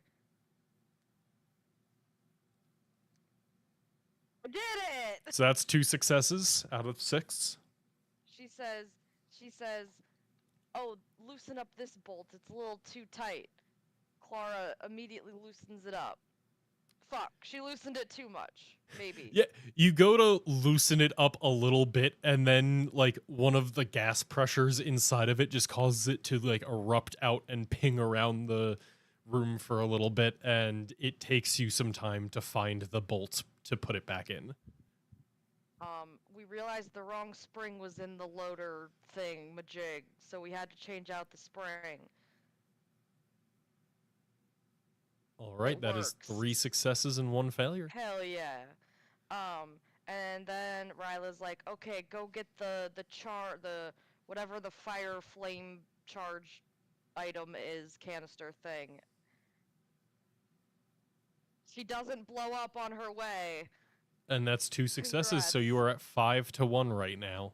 I did it! So that's 2 successes out of 6. She says, oh, loosen up this bolt. It's a little too tight. Clara immediately loosens it up. Fuck, she loosened it too much. Maybe. Yeah, you go to loosen it up a little bit, and then like one of the gas pressures inside of it just causes it to like erupt out and ping around the room for a little bit, and it takes you some time to find the bolt to put it back in. We realized the wrong spring was in the loader thing, majig, so we had to change out the spring. All right, It that is works. 3 successes and 1 failure. Hell yeah. And then Ryla's like, okay, go get the whatever the fire flame charge item is, canister thing. She doesn't blow up on her way. And that's 2 successes, so you Congrats. are at 5-1 right now.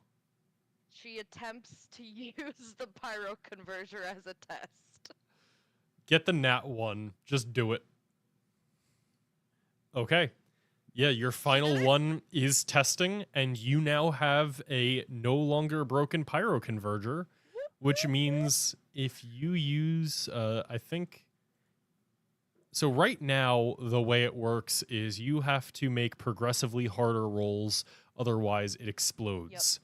She attempts to use the pyro converter as a test. Get the nat 1. Just do it. Okay. Yeah, your final one is testing, and you now have a no longer broken pyro converter, which means if you use, I think. So right now, the way it works is you have to make progressively harder rolls, otherwise it explodes.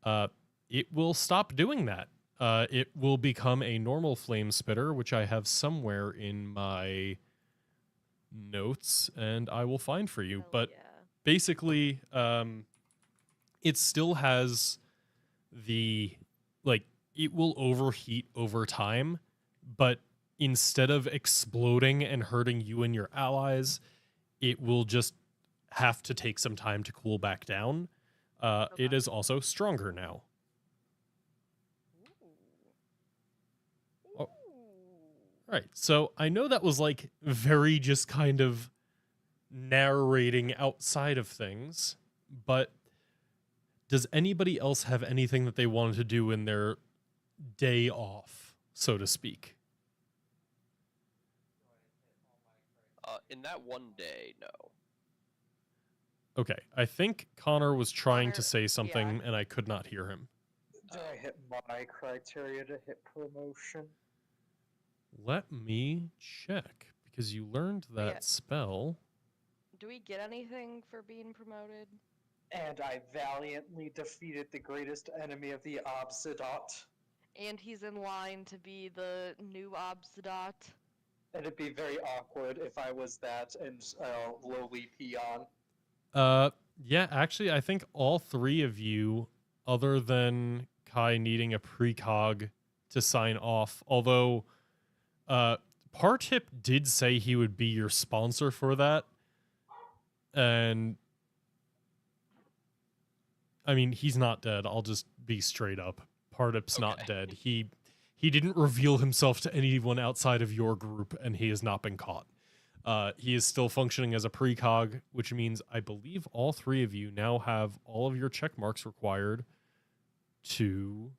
It will stop doing that. It will become a normal flame spitter, which I have somewhere in my notes, and I will find for you. Hell But yeah. basically, it still has the, like, it will overheat over time, but instead of exploding and hurting you and your allies, it will just have to take some time to cool back down. It Okay. is also stronger now. Ooh. Oh. Right. So I know that was like very just kind of narrating outside of things, but does anybody else have anything that they wanted to do in their day off, so to speak? In that one day, no. Okay. I think Connor was trying to Connor- say something yeah. and I could not hear him. Did I hit my criteria to hit promotion? Let me check because you learned that Yeah. spell. Do we get anything for being promoted? And I valiantly defeated the greatest enemy of the Obsidiot. And he's in line to be the new Obsidiot. And it'd be very awkward if I was that and lowly peon. Yeah, actually, I think all 3 of you, other than Kai needing a precog to sign off, although Partip did say he would be your sponsor for that. And I mean, he's not dead. I'll just be straight up. Partip's not Okay. dead. He didn't reveal himself to anyone outside of your group, and he has not been caught. He is still functioning as a precog, which means I believe all 3 of you now have all of your check marks required to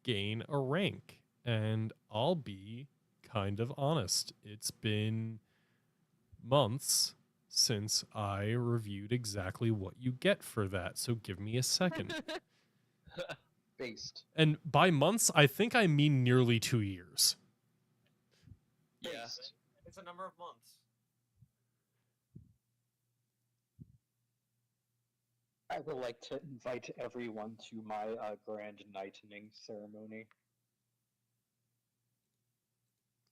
gain a rank. And I'll be kind of honest. It's been months since I reviewed exactly what you get for that. So give me a second. Based. And by months, I think I mean nearly 2 years. Yeah. Based. It's a number of months. I would like to invite everyone to my grand knighting ceremony.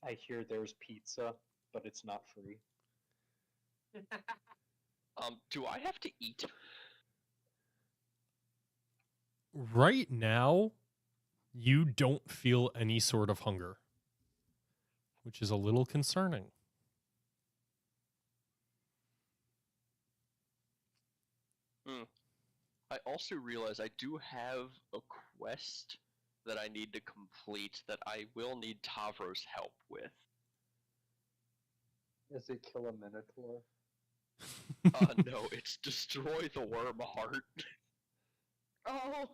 I hear there's pizza, but it's not free. Do I have to eat? Right now, you don't feel any sort of hunger, which is a little concerning. I also realize I do have a quest that I need to complete that I will need Tavro's help with. Is it kill a minotaur? No, it's destroy the worm heart. Oh,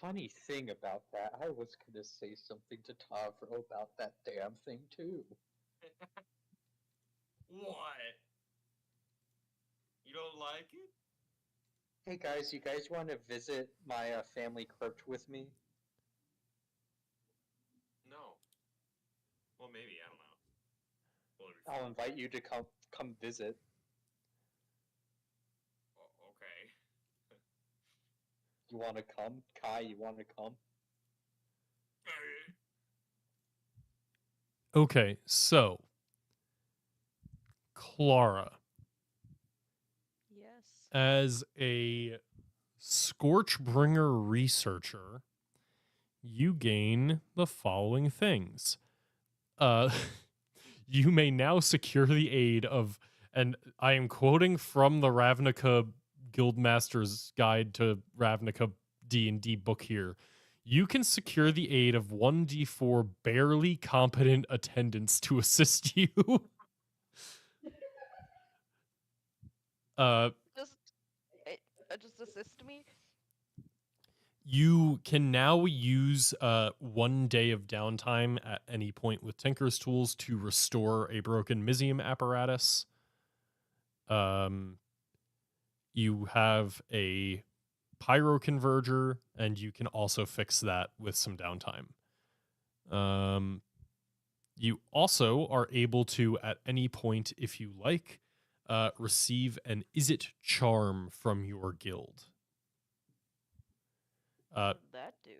Funny thing about that, I was gonna say something to Tavro about that damn thing too. What? You don't like it? Hey guys, you guys want to visit my family crypt with me? No. Well, maybe, I don't know. Well, it'd be I'll fun. invite you to come visit. Okay. You want to come? Kai, you want to come? Okay, so Clara, yes. as a Scorchbringer researcher, you gain the following things. You may now secure the aid of, and I am quoting from the Ravnica Guildmaster's Guide to Ravnica D&D book here. You can secure the aid of 1d4 barely competent attendants to assist you. Just, just assist me. You can now use 1 day of downtime at any point with Tinker's Tools to restore a broken Mizium apparatus. You have a Pyro Converger, and you can also fix that with some downtime. You also are able to, at any point, if you like, receive an Is It charm from your guild. What would that do?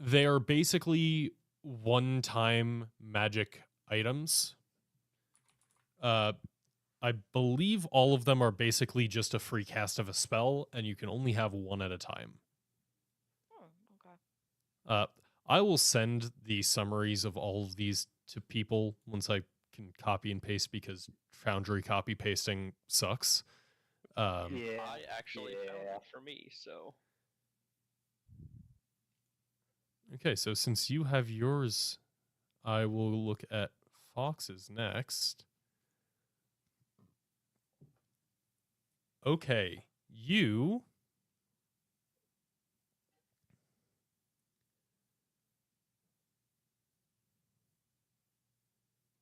They are basically one-time magic items. I believe all of them are basically just a free cast of a spell, and you can only have one at a time. Oh, okay. I will send the summaries of all of these to people once I can copy and paste, because Foundry copy pasting sucks. Yeah. I actually found it for me, so. Okay, so since you have yours, I will look at Fox's next. Okay, you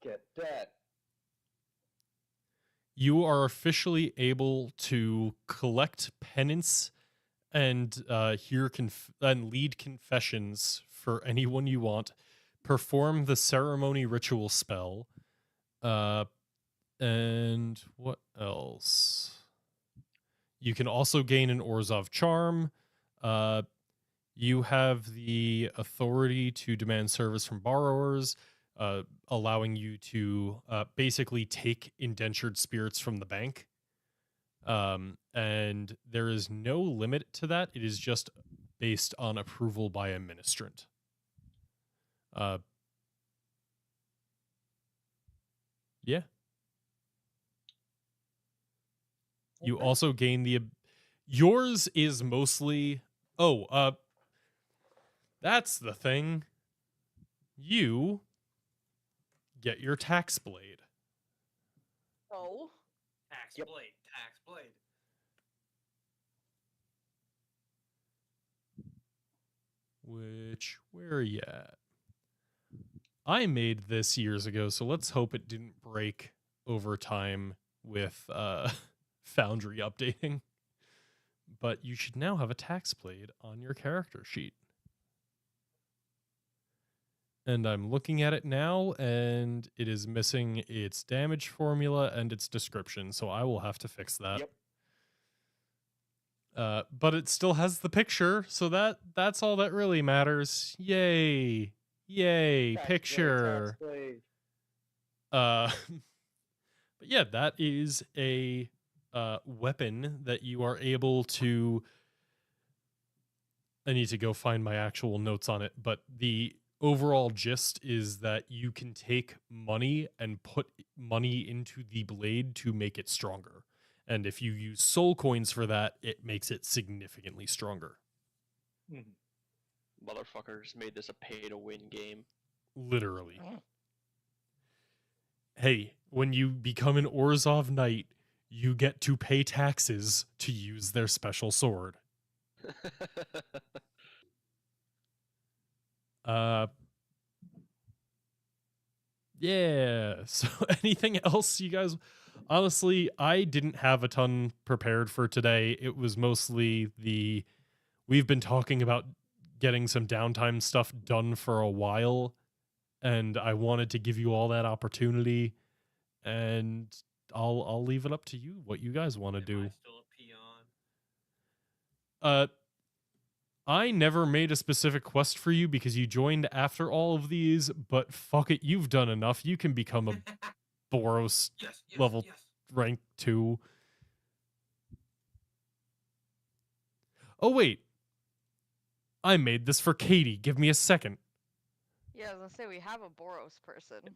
Get that. you are officially able to collect penance and hear and lead confessions for anyone you want. Perform the ceremony ritual spell. And what else? You can also gain an Orzhov charm. You have the authority to demand service from borrowers, allowing you to basically take indentured spirits from the bank. And there is no limit to that. It is just based on approval by a ministrant. Yeah. You also gain the. Yours is mostly. That's the thing. You get your tax blade. Oh. Tax Yep. blade, tax blade. Where are you at? I made this years ago, so let's hope it didn't break over time with Foundry updating. But you should now have a tax blade on your character sheet. And I'm looking at it now, and it is missing its damage formula and its description, so I will have to fix that. Yep. But it still has the picture, so that's all that really matters. Yay. Yay, Tax picture. blade. But yeah, that is a weapon that you are able to. I need to go find my actual notes on it, but the overall gist is that you can take money and put money into the blade to make it stronger. And if you use soul coins for that, it makes it significantly stronger. Motherfuckers made this a pay-to-win game. Literally. Hey, when you become an Orzhov Knight, you get to pay taxes to use their special sword. Yeah. So anything else you guys? Honestly, I didn't have a ton prepared for today. It was mostly we've been talking about getting some downtime stuff done for a while, and I wanted to give you all that opportunity, and I'll leave it up to you what you guys want to Am do. I still a peon? I never made a specific quest for you because you joined after all of these, but fuck it, you've done enough. You can become a Boros Yes, level yes. rank 2. Oh, wait. I made this for Katie. Give me a second. Yeah, I was gonna say we have a Boros person.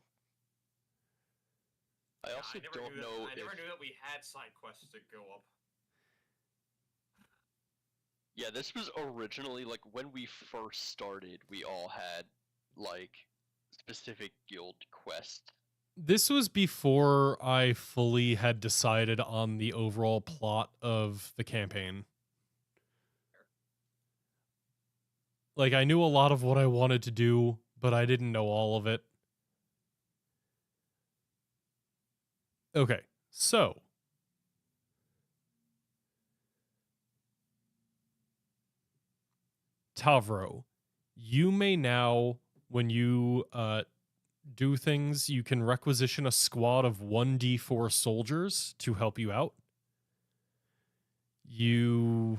I Yeah, also never don't knew know I never if... knew that we had side quests to go up. Yeah, this was originally, like, when we first started, we all had, like, specific guild quests. This was before I fully had decided on the overall plot of the campaign. Like, I knew a lot of what I wanted to do, but I didn't know all of it. Okay, so Tavro, you may now, when you do things, you can requisition a squad of 1d4 soldiers to help you out. You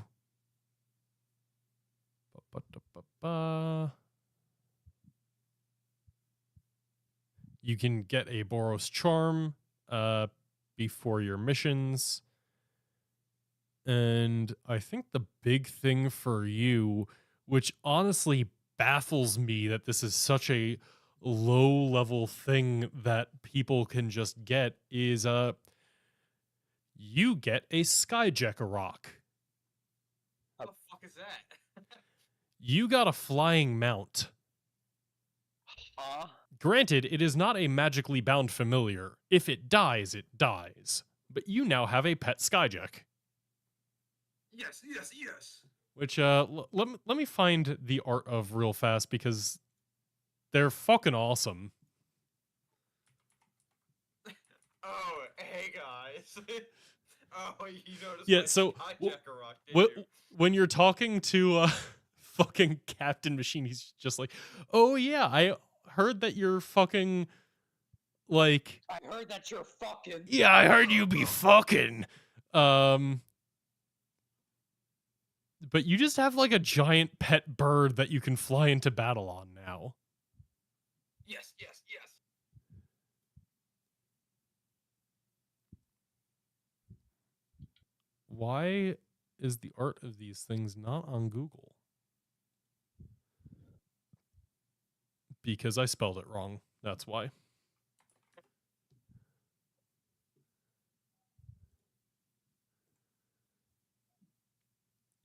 you can get a Boros charm before your missions. And I think the big thing for you, which honestly baffles me that this is such a low level thing that people can just get, is you get a Skyjacker rock. What the fuck is that? You got a flying mount. Granted, it is not a magically bound familiar. If it dies, it dies. But you now have a pet Skyjack. Yes. Which, let me find the art of real fast because they're fucking awesome. Oh, hey guys. Oh, you noticed Yeah, my so hijacker rock, didn't you? when you're talking to fucking Captain Machine, he's just like, oh yeah, I heard that you're fucking, like... I heard that you're fucking. Yeah, I heard you be fucking. But you just have like a giant pet bird that you can fly into battle on now. Yes. Why is the art of these things not on Google? Because I spelled it wrong. That's why.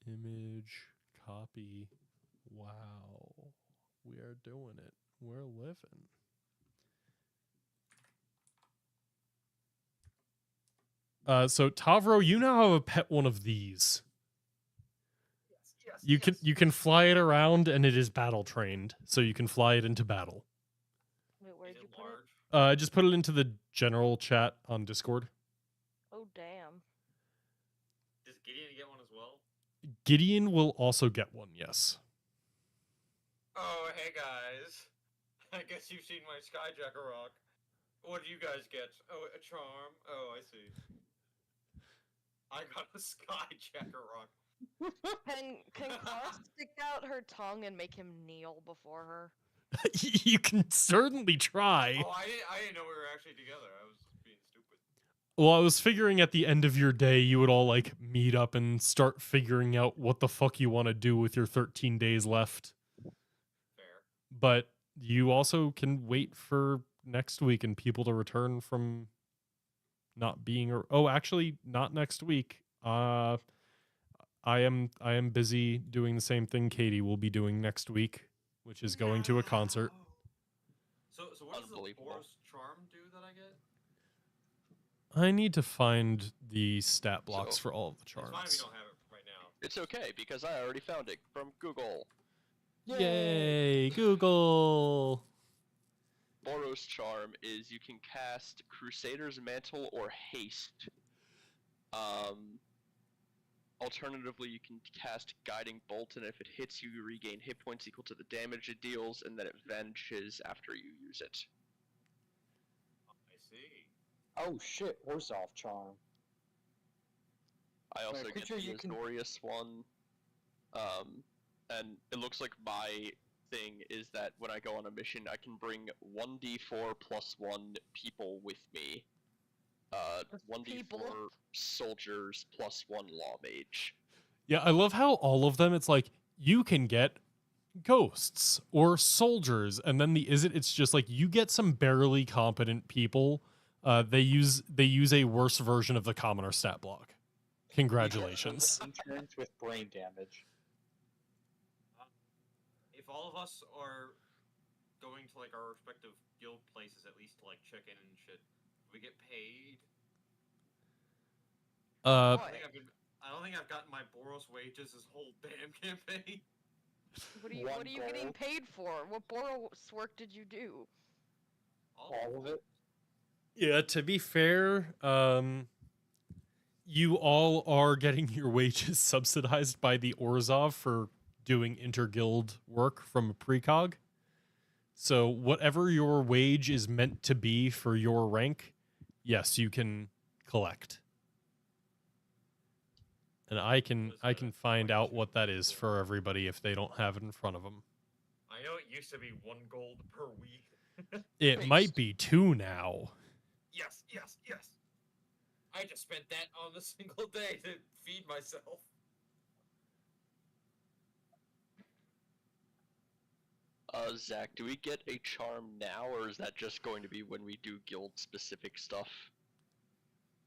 Image, copy. Wow. We are doing it. We're living. So Tavro, you now have a pet one of these. Yes. You can fly it around and it is battle trained, so you can fly it into battle. I just put it into the general chat on Discord. Oh damn. Does Gideon get one as well? Gideon will also get one, yes. Oh, hey guys. I guess you've seen my Skyjacker rock. What do you guys get? Oh, a charm? Oh, I see. I got a Skyjacker rock. Can Clara stick out her tongue and make him kneel before her? You can certainly try. Oh, I didn't know we were actually together. I was just being stupid. Well, I was figuring at the end of your day, you would all like meet up and start figuring out what the fuck you want to do with your 13 days left. Fair. But you also can wait for next week and people to return from not being. Oh, actually, not next week. I am busy doing the same thing Katie will be doing next week, which is going to a concert. So what does the Unbelievable. Boros charm do that I get? I need to find the stat blocks So- for all of the It's fine if you charms. don't have it right now. It's okay because I already found it from Google. Yay, Google! Boros charm is you can cast Crusader's Mantle or Haste. Alternatively, you can cast Guiding Bolt, and if it hits you, you regain hit points equal to the damage it deals, and then it vanishes after you use it. I see. Oh shit, Orzhov charm. I also I'm get pretty the sure you can- Azorius one, and it looks like my thing is that when I go on a mission, I can bring 1d4 plus 1 people with me. 1d4 People? soldiers plus 1 law mage. Yeah, I love how all of them, it's like, you can get ghosts or soldiers, and then it's just like, you get some barely competent people. They use a worse version of the commoner stat block. Congratulations. Interns with brain damage. If all of us are going to like our respective guild places at least to like check in and shit, we get paid. Uh, I don't think I've gotten my Boros wages this whole damn campaign. What are you One getting gold. paid for? What Boros work did you do? All of it. yeah, to be fair, you all are getting your wages subsidized by the Orzhov for doing interguild work from a precog. So whatever your wage is meant to be for your rank, yes, you can collect. And I can find out what that is for everybody if they don't have it in front of them. I know it used to be 1 gold per week. It Based. might be 2 now. Yes. I just spent that on a single day to feed myself. Zach, do we get a charm now, or is that just going to be when we do guild-specific stuff?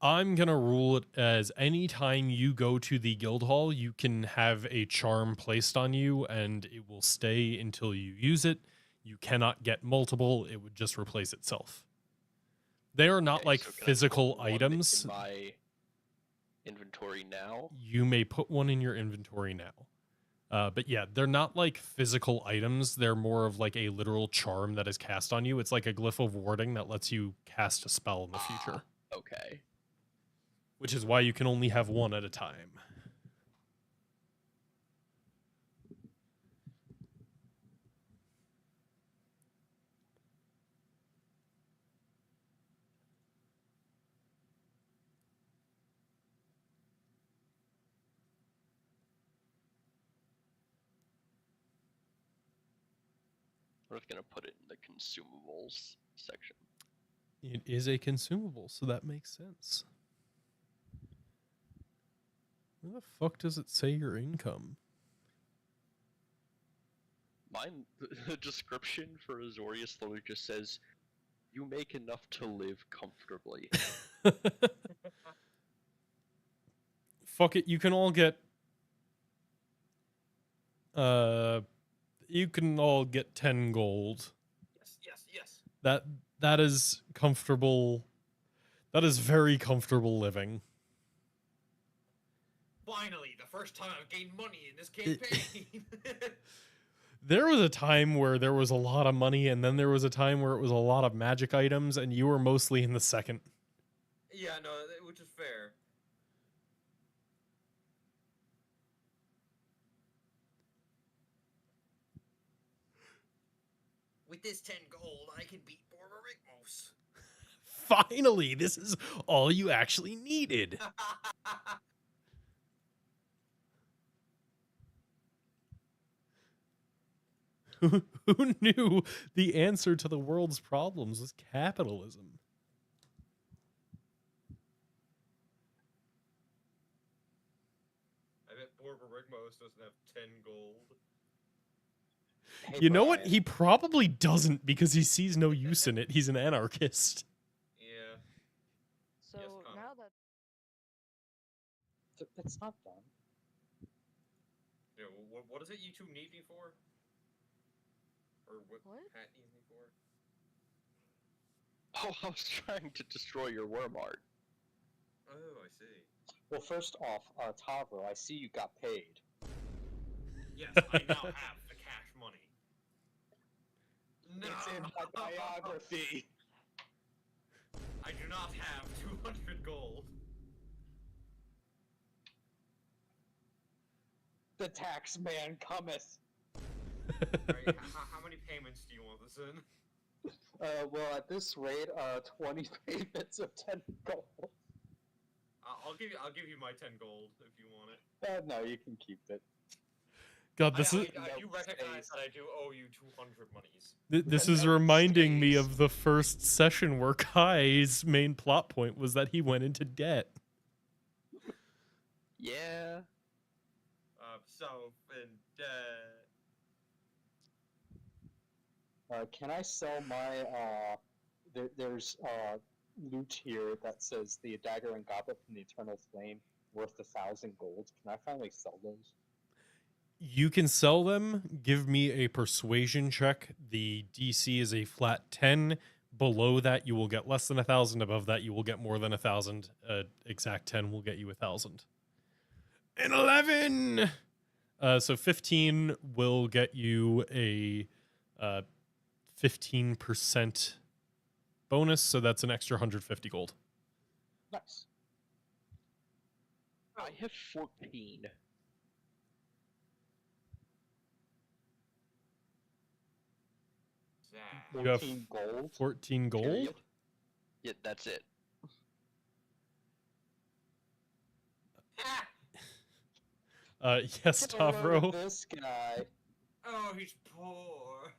I'm going to rule it as any time you go to the guild hall, you can have a charm placed on you and it will stay until you use it. You cannot get multiple. It would just replace itself. They are not Okay, like so can I physical put one items. in my inventory now? You may put one in your inventory now. But yeah, they're not like physical items. They're more of like a literal charm that is cast on you. It's like a glyph of warding that lets you cast a spell in the future, Okay. which is why you can only have one at a time. We're just gonna put it in the consumables section. It is a consumable, so that makes sense. Where the fuck does it say your income? Mine, the description for Azorius literally just says, "You make enough to live comfortably." Fuck it, you can all get you can all get 10 gold. Yes. That is comfortable. That is very comfortable living. Finally, the first time I've gained money in this campaign. There was a time where there was a lot of money, and then there was a time where it was a lot of magic items, and you were mostly in the second. Yeah, no, which is fair. With this 10 gold, I can beat Borborigmos. Finally, this is all you actually needed. Who knew the answer to the world's problems was capitalism? I bet Borborigmos doesn't have 10 gold. Hey, You know what? Brian, He probably doesn't because he sees no use in it. He's an anarchist. Yeah. So Yes, Connor. now that It's not done. Yeah, what is it you two need me for? Or what Pat needs me for? Oh, I was trying to destroy your worm art. Oh, I see. Well, first off, Tavro, I see you got paid. Yes, I now have the cash money. No! It's in my biography. I do not have 200 gold. The tax man cometh. Alright, how many payments do you want this in? Well, at this rate, 20 payments of 10 gold. I'll give you my 10 gold if you want it. No, you can keep it. God, this is I do recognize that I do owe you 200 monies. this is No reminding me stays. of the first session where Kai's main plot point was that he went into debt. Yeah. So, and, Can I sell my, there's, loot here that says the dagger and goblet from the eternal flame worth 1,000 gold. Can I finally sell those? You can sell them. Give me a persuasion check. The DC is a flat 10. Below that, you will get less than 1,000. Above that, you will get more than 1,000. Exact 10 will get you 1,000. An 11! So 15 will get you a 15% bonus, so that's an extra 150 gold. Nice. I have 14. Zach. You have 14 gold. 14 gold? Period. Yeah, that's it. Yes, Get a load of Tavro. this guy. Oh, he's poor.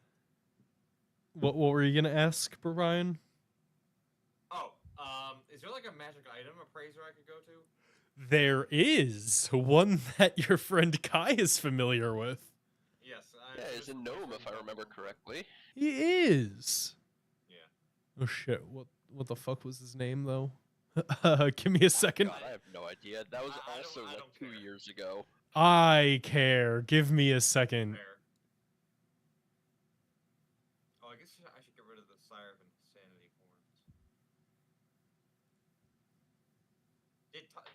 What were you going to ask, Brian? Oh, is there like a magic item appraiser I could go to? There is one that your friend Kai is familiar with. Yes. Yeah, he's a gnome if I remember correctly. He is. Yeah. Oh shit! What the fuck was his name though? Give me a second. God, I have no idea. That was I also don't like 2 care. years ago. I care. Give me a second. Fair. Oh, I guess I should get rid of the Sire of Insanity horns.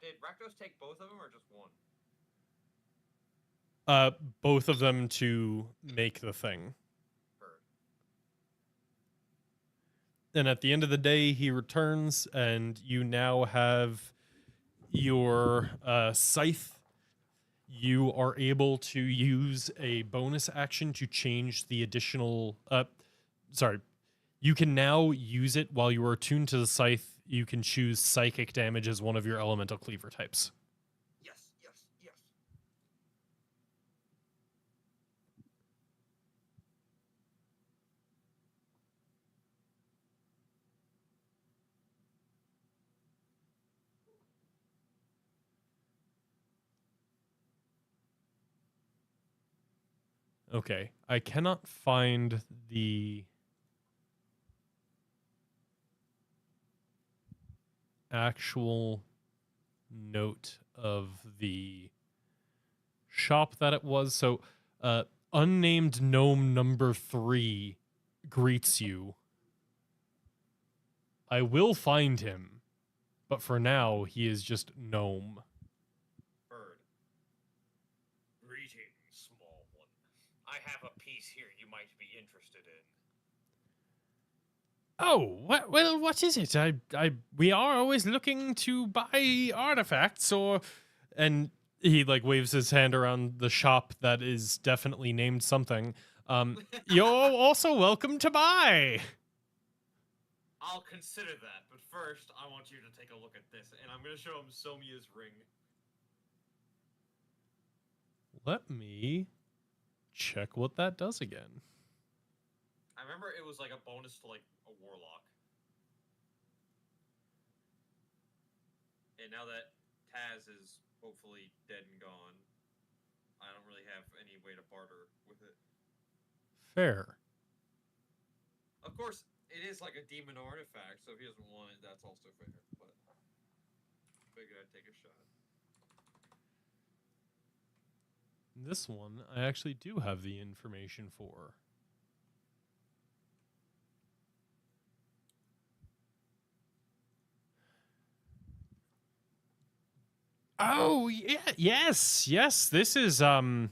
Did Rakdos take both of them or just one? Both of them to make the thing. Bird. And at the end of the day, he returns, and you now have your scythe. You are able to use a bonus action to change the additional. You can now use it while you are attuned to the scythe. You can choose psychic damage as one of your elemental cleaver types. Yes, yes, yes. Okay, I cannot find the actual note of the shop that it was. So, unnamed gnome number 3 greets you. I will find him, but for now, he is just gnome. Bird. Greetings, small one. I have a piece might be interested in. Oh, well, what is it? We are always looking to buy artifacts and he like waves his hand around the shop that is definitely named something. You're also welcome to buy. I'll consider that, but first, I want you to take a look at this, and I'm going to show him Somia's ring. Let me check what that does again. I remember it was like a bonus to like a warlock. And now that Taz is hopefully dead and gone, I don't really have any way to barter with it. Fair. Of course, it is like a demon artifact, so if he doesn't want it, that's also fair. But figured I'd take a shot. This one I actually do have the information for. Oh, yeah, yes. This is an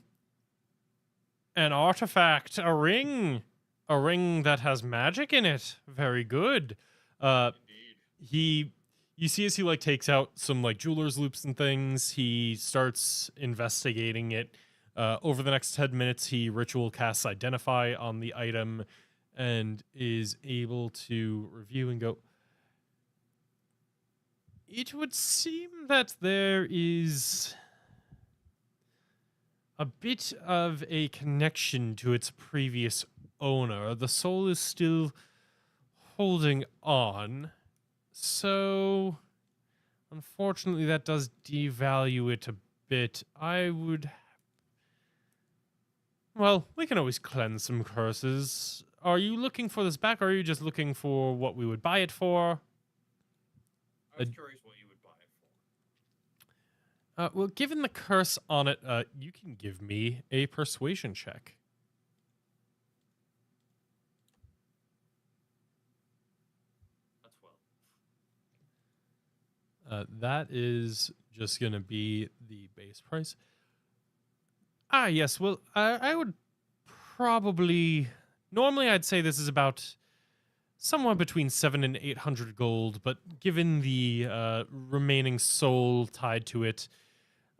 artifact, a ring that has magic in it. Very good. Indeed. You see as he like takes out some like jeweler's loops and things, he starts investigating it. Over the next 10 minutes, he ritual casts Identify on the item and is able to review and go, it would seem that there is a bit of a connection to its previous owner. The soul is still holding on. So, unfortunately, that does devalue it a bit. Well, we can always cleanse some curses. Are you looking for this back, or are you just looking for what we would buy it for? I was curious what you would buy it for. Well, given the curse on it, you can give me a persuasion check. That's well. That is just going to be the base price. Yes. Well, I would probably... Normally, I'd say this is about somewhere between 700 and 800 gold, but given the remaining soul tied to it,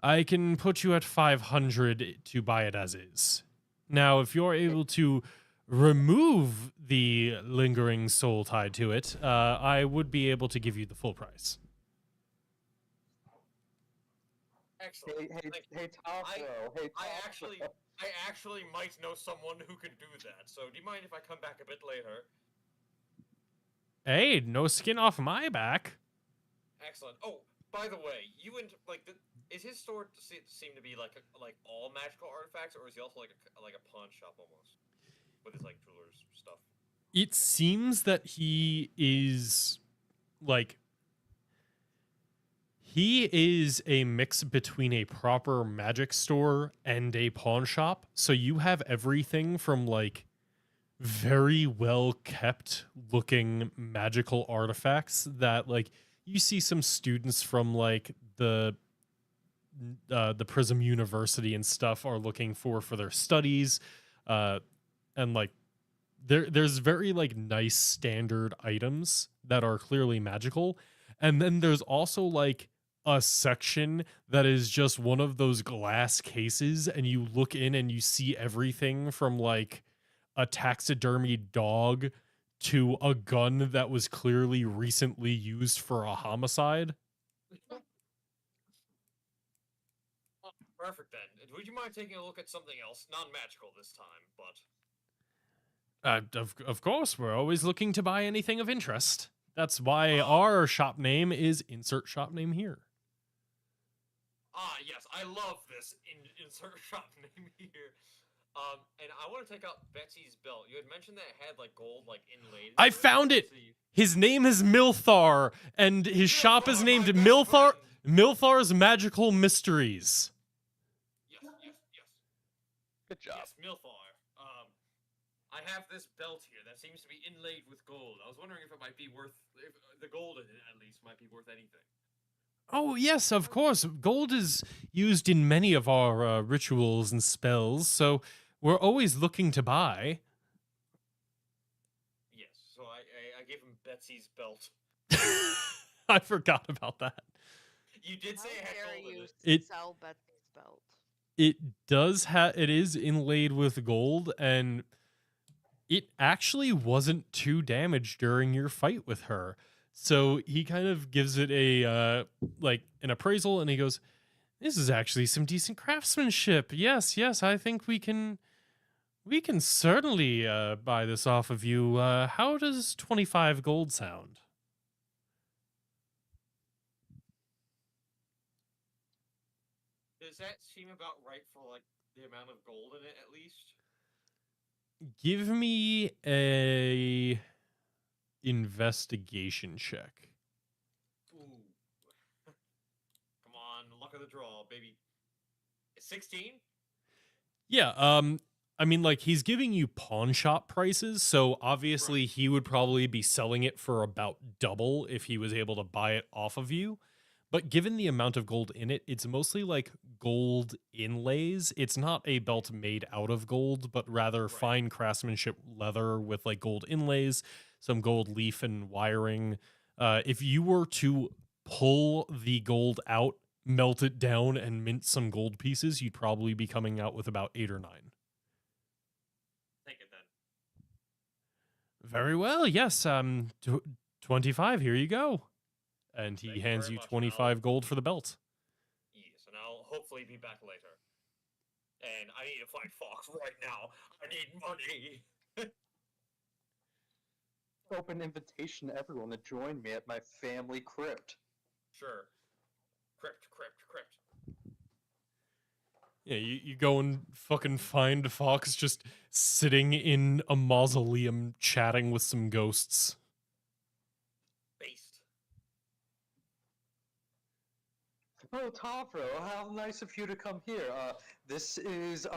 I can put you at 500 to buy it as is. Now, if you're able to remove the lingering soul tied to it, I would be able to give you the full price. Excellent. Hey, Tasso. I actually might know someone who can do that. So, do you mind if I come back a bit later? Hey, no skin off my back. Excellent. Oh, by the way, you and like, is his store seem to be like all magical artifacts, or is he also like a pawn shop almost with his like jewelers stuff? It seems that he is like he is a mix between a proper magic store and a pawn shop. So you have everything from like very well kept looking magical artifacts that like you see some students from like the Prism University and stuff are looking for their studies, and like there's very like nice standard items that are clearly magical, and then there's also like a section that is just one of those glass cases, and you look in and you see everything from like a taxidermy dog to a gun that was clearly recently used for a homicide. Perfect then. Would you mind taking a look at something else, non-magical this time, but Of course, we're always looking to buy anything of interest. That's why our shop name is insert shop name here. Yes, I love this insert shop name here. And I want to take out Betsy's belt. You had mentioned that it had like gold like inlaid. I found it. His name is Milthar, and his shop is named Milthar's Magical Mysteries. Yes. Good job. Yes, Milthar. I have this belt here that seems to be inlaid with gold. I was wondering if it might be worth, if the gold in it at least might be worth anything. Oh, yes, of course. Gold is used in many of our rituals and spells, so we're always looking to buy. Betsy's belt. I forgot about that. You did say it How had dare gold in you it. It- sell Betsy's belt? It does have. It is inlaid with gold, and it actually wasn't too damaged during your fight with her. So he kind of gives it a like an appraisal, and he goes, "This is actually some decent craftsmanship. Yes, yes, I think we can certainly buy this off of you. How does 25 gold sound?" Does that seem about right for like the amount of gold in it, at least? Give me a investigation check. Ooh. Come on, luck of the draw, baby. 16? Yeah, I mean, like, he's giving you pawn shop prices, so obviously he would probably be selling it for about double if he was able to buy it off of you. But given the amount of gold in it, it's mostly like gold inlays. It's not a belt made out of gold, but rather Right. fine craftsmanship leather with like gold inlays, some gold leaf and wiring. If you were to pull the gold out, melt it down, and mint some gold pieces, you'd probably be coming out with about 8 or 9. Take it then. Very well. Yes. 25. Here you go. And he Thank you hands very you much. 25 gold for the belt. Yes, and I'll hopefully be back later. And I need to find Fox right now. I need money. Open invitation to everyone to join me at my family crypt. Sure. Crypt. Yeah, you go and fucking find Fox just sitting in a mausoleum chatting with some ghosts. Based. Oh, Tavro, how nice of you to come here. This is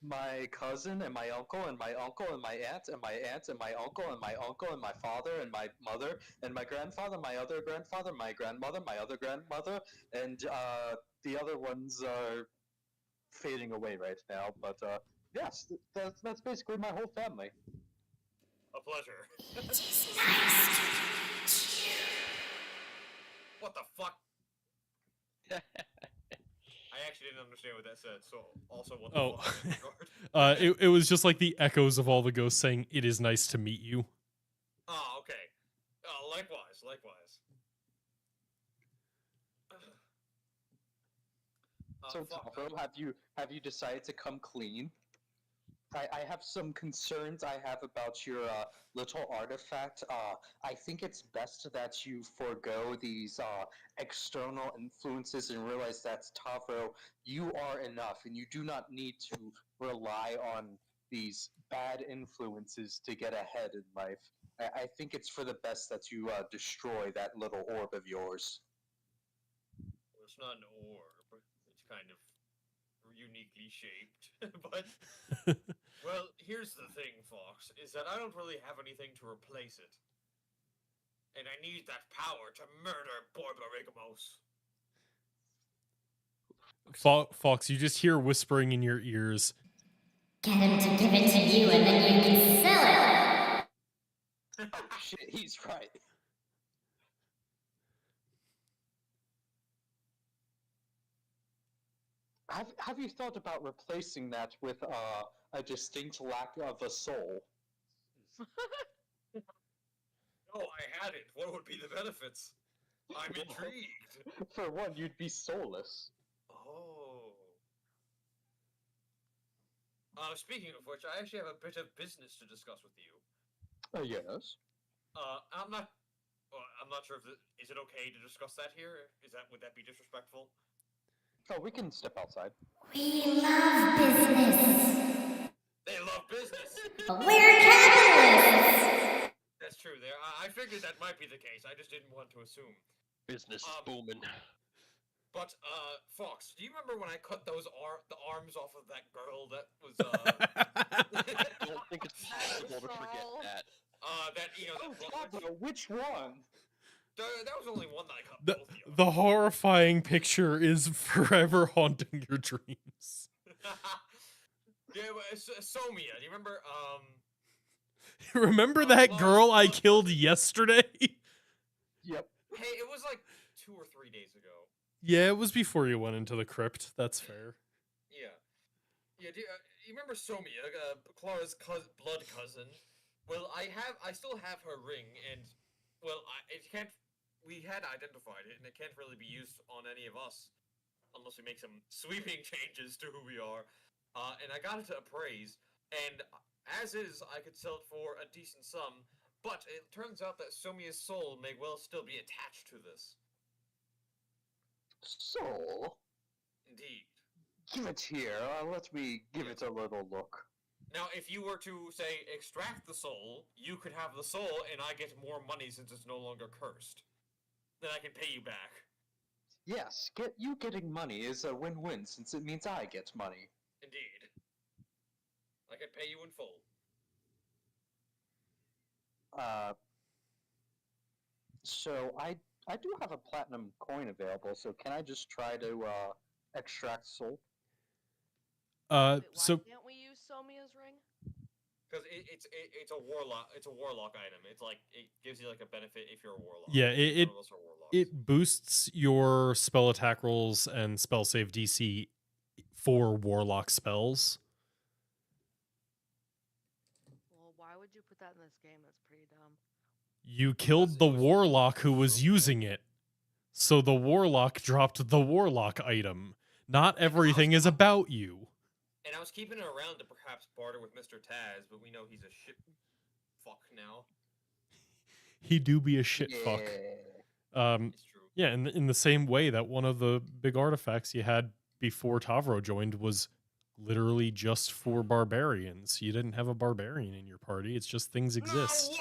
my cousin and my uncle and my uncle and my aunt and my aunt and my uncle and my uncle and my father and my mother and my grandfather, my other grandfather, my grandmother, my other grandmother, and the other ones are fading away right now. But yes, that's basically my whole family. A pleasure. It is nice to meet you. What the fuck? I actually didn't understand what that said, so also what the Oh. fuck in that regard? It was just like the echoes of all the ghosts saying, "It is nice to meet you." Oh, okay. Likewise. So, fuck. Tavro, have you decided to come clean? I have some concerns I have about your little artifact. I think it's best that you forego these external influences and realize that, Tavro, you are enough, and you do not need to rely on these bad influences to get ahead in life. I think it's for the best that you destroy that little orb of yours. Well, it's not an orb. It's kind of uniquely shaped. But, well, here's the thing, Fox, is that I don't really have anything to replace it. And I need that power to murder Borborigamos. Fox, you just hear whispering in your ears. Get him to give it to you and then you can sell it. Oh shit, he's right. Have you thought about replacing that with a distinct lack of a soul? No, I hadn't. What would be the benefits? I'm intrigued. For one, you'd be soulless. Oh. Speaking of which, I actually have a bit of business to discuss with you. Yes. I'm not sure if is it okay to discuss that here? Would that be disrespectful? Oh, we can step outside. We love business. They love business. We're capitalists. That's true. I figured that might be the case. I just didn't want to assume. Business is booming. But Fox, do you remember when I cut those the arms off of that girl that was I don't think it's possible to forget that. Pablo, which one? That was only one that I cut The, both of you. the horrifying picture is forever haunting your dreams. Yeah, but Somia, do you remember Remember that Lost girl I blood killed cousin. yesterday? Yep. Hey, it was like 2 or 3 days ago. Yeah, it was before you went into the crypt. That's fair. Yeah. Yeah, you remember Somia, Clara's blood cousin? Well, I still have her ring, and well, it can't. We had identified it, and it can't really be used on any of us unless we make some sweeping changes to who we are. And I got it to appraise, and as is, I could sell it for a decent sum. But it turns out that Somia's soul may well still be attached to this. Soul? Indeed. Give it here. Let me give it a little look. Now, if you were to, say, extract the soul, you could have the soul, and I get more money since it's no longer cursed. Then I can pay you back. Yes, getting money is a win-win since it means I get money. Indeed. I can pay you in full. So I do have a platinum coin available, so can I just try to extract soul? Wait, why So can't we use Somia's ring? Because it's a warlock item. It's like it gives you like a benefit if you're a warlock. yeah, None of us are warlocks. it boosts your spell attack rolls and spell save DC for warlock spells. Well, why would you put that in this game? That's pretty dumb. You killed the Because it was warlock who was so using it. So the warlock dropped the warlock item. Not everything is about you. And I was keeping it around to perhaps barter with Mr. Taz, but we know he's a shit fuck now. He do be a shit fuck. It's true. Yeah, in the same way that one of the big artifacts you had before Tavro joined was literally just for barbarians. You didn't have a barbarian in your party. It's just things exist. No,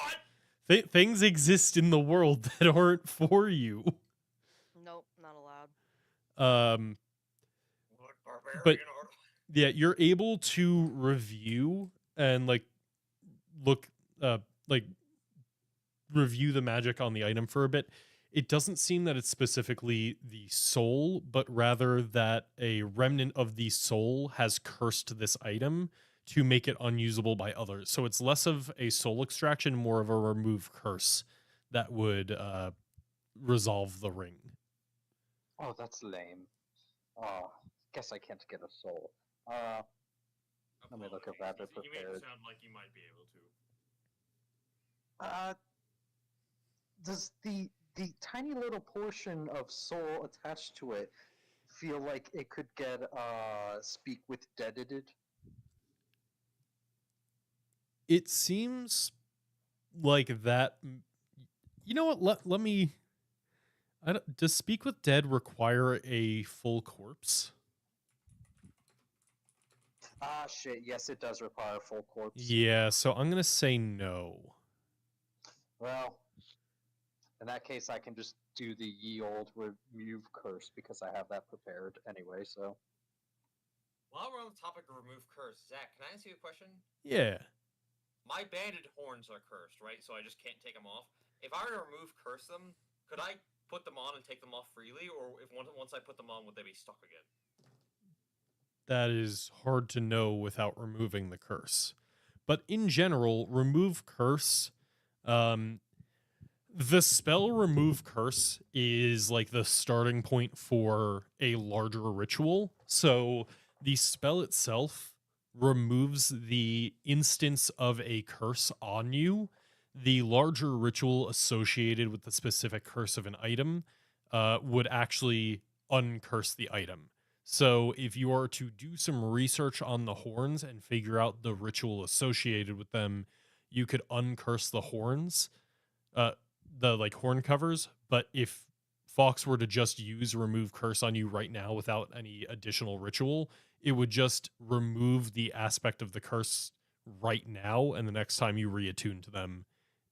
what? Things exist in the world that aren't for you. Nope, not allowed. What barbarian But- are... Yeah, you're able to review and look review the magic on the item for a bit. It doesn't seem that it's specifically the soul, but rather that a remnant of the soul has cursed this item to make it unusable by others. So it's less of a soul extraction, more of a remove curse that would resolve the ring. Oh, that's lame. Guess I can't get a soul. Let me look at that. They're You made it prepared. sound like you might be able to. Does the tiny little portion of soul attached to it feel like it could get speak with deaded? It seems like that. You know what? Let me. Does speak with dead require a full corpse? Ah, shit. Yes, it does require a full corpse. Yeah, so I'm gonna say no. Well, in that case, I can just do the ye old remove curse because I have that prepared anyway. So. While we're on the topic of remove curse, Zach, can I ask you a question? Yeah. My banded horns are cursed, right? So I just can't take them off. If I were to remove curse them, could I put them on and take them off freely, or if once I put them on, would they be stuck again? That is hard to know without removing the curse. But in general, remove curse, the spell remove curse is like the starting point for a larger ritual. So the spell itself removes the instance of a curse on you. The larger ritual associated with the specific curse of an item would actually uncurse the item. So if you are to do some research on the horns and figure out the ritual associated with them, you could uncurse the horns, the like horn covers. But if Fox were to just use remove curse on you right now without any additional ritual, it would just remove the aspect of the curse right now, and the next time you reattune to them,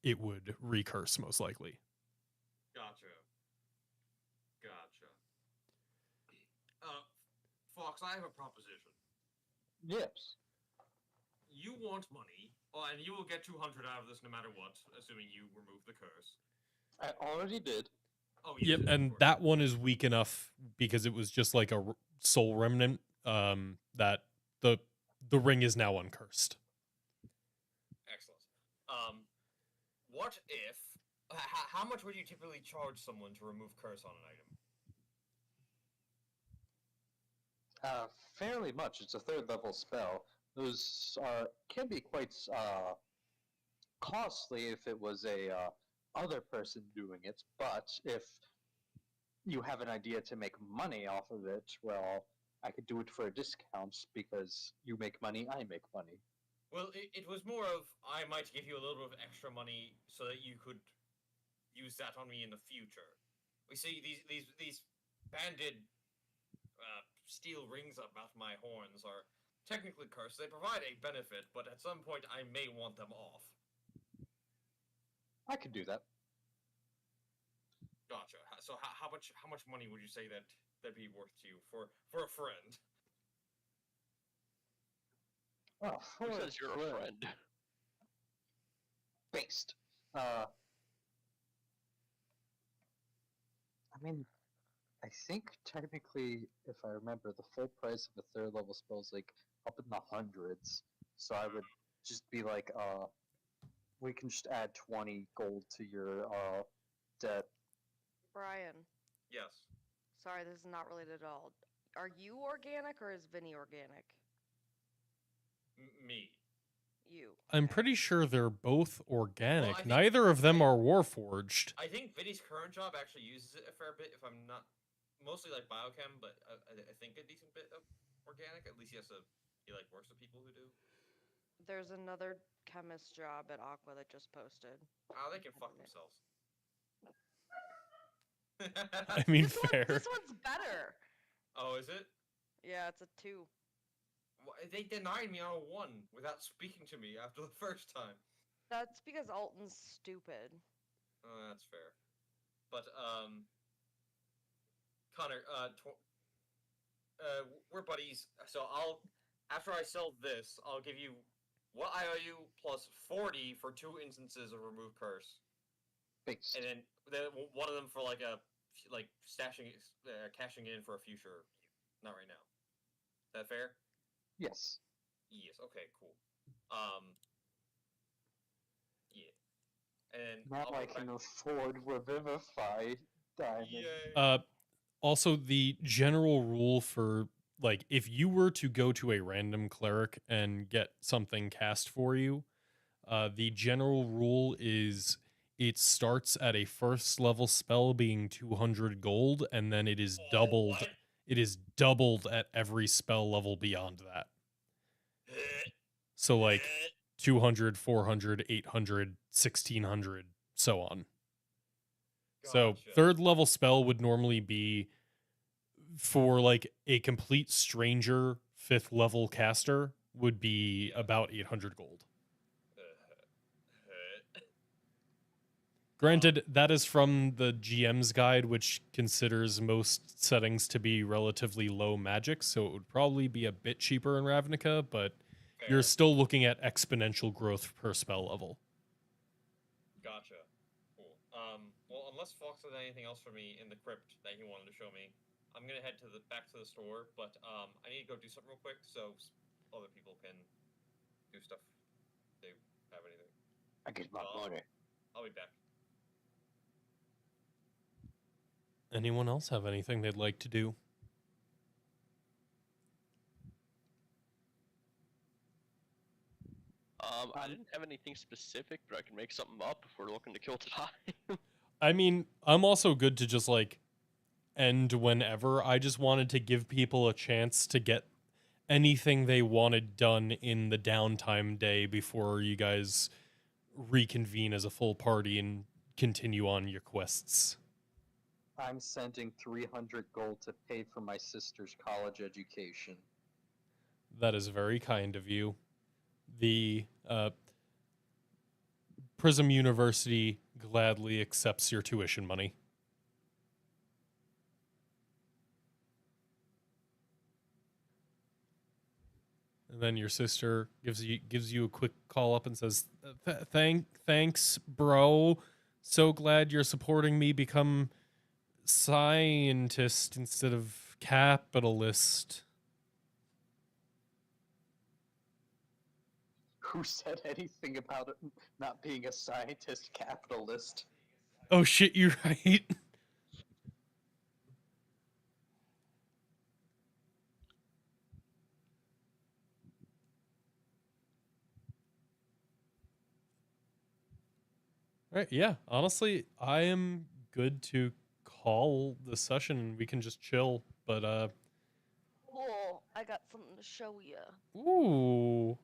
it would recurse most likely. Gotcha. Fox, I have a proposition. Yes. You want money, and you will get 200 out of this no matter what, assuming you remove the curse. I already did. Oh, Yep, did, of and course. that one is weak enough because it was just like a soul remnant that the ring is now uncursed. Excellent. what if? How much would you typically charge someone to remove curse on an item? Fairly much. It's a third level spell. Those can be quite costly if it was a other person doing it, but if you have an idea to make money off of it, well, I could do it for a discount because you make money, I make money. Well, it was more of I might give you a little bit of extra money so that you could use that on me in the future. We see these banded steel rings about my horns are technically cursed. They provide a benefit, but at some point I may want them off. I could do that. Gotcha. So how much money would you say that'd be worth to you for a friend? Oh, Who says you're a friend? Based. I mean, I think technically, if I remember, the full price of a third level spell is like up in the hundreds. So I would just be like, we can just add 20 gold to your debt. Brian, Yes. sorry, this is not related at all. Are you organic or is Vinny organic? Me. You. I'm pretty sure they're both organic. I think- Neither of them are warforged. I think Vinny's current job actually uses it a fair bit. If I'm not mostly like biochem, but I think a decent bit of organic. At least he like works with people who do. There's another chemist job at Aqua that just posted. Oh, they can fuck themselves. I mean, This fair. This one's better. Oh, is it? Yeah, it's a 2. They denied me on a 1 without speaking to me after the first time. That's because Alton's stupid. Oh, that's fair. But Connor, we're buddies. So after I sell this, I'll give you what IOU plus 40 for 2 instances of remove curse, Based. and then one of them for like cashing it in for a future. Not right now. Is that fair? Yes. Yes. Okay. Cool. Yeah. And Now I'll I put can back- afford Revivify Diamond. Yay. Also, the general rule for, like, if you were to go to a random cleric and get something cast for you, the general rule is it starts at a first level spell being 200 gold, and then it is doubled. What? It is doubled at every spell level beyond that. So, like, 200, 400, 800, 1600, so on. So Gotcha. third level spell would normally be for like a complete stranger 5th level caster would be about 800 gold. Granted, that is from the GM's guide, which considers most settings to be relatively low magic, so it would probably be a bit cheaper in Ravnica, but you're still looking at exponential growth per spell level. Gotcha. Cool. Well, unless Fox has anything else for me in the crypt that he wanted to show me, I'm gonna head back to the store. But I need to go do something real quick so other people can do stuff. If they have anything. I get my money. I'll be back. Anyone else have anything they'd like to do? I didn't have anything specific, but I can make something up if we're looking to kill time. I mean, I'm also good to just like end whenever. I just wanted to give people a chance to get anything they wanted done in the downtime day before you guys reconvene as a full party and continue on your quests. I'm sending 300 gold to pay for my sister's college education. That is very kind of you. The Prism University gladly accepts your tuition money. And then your sister gives you a quick call up and says, "Thanks, bro. So glad you're supporting me become scientist instead of capitalist." Who said anything about it not being a scientist capitalist? Oh shit, you're right. Right, yeah. Honestly, I am good to call the session and we can just chill. But Oh, I got something to show you. ooh.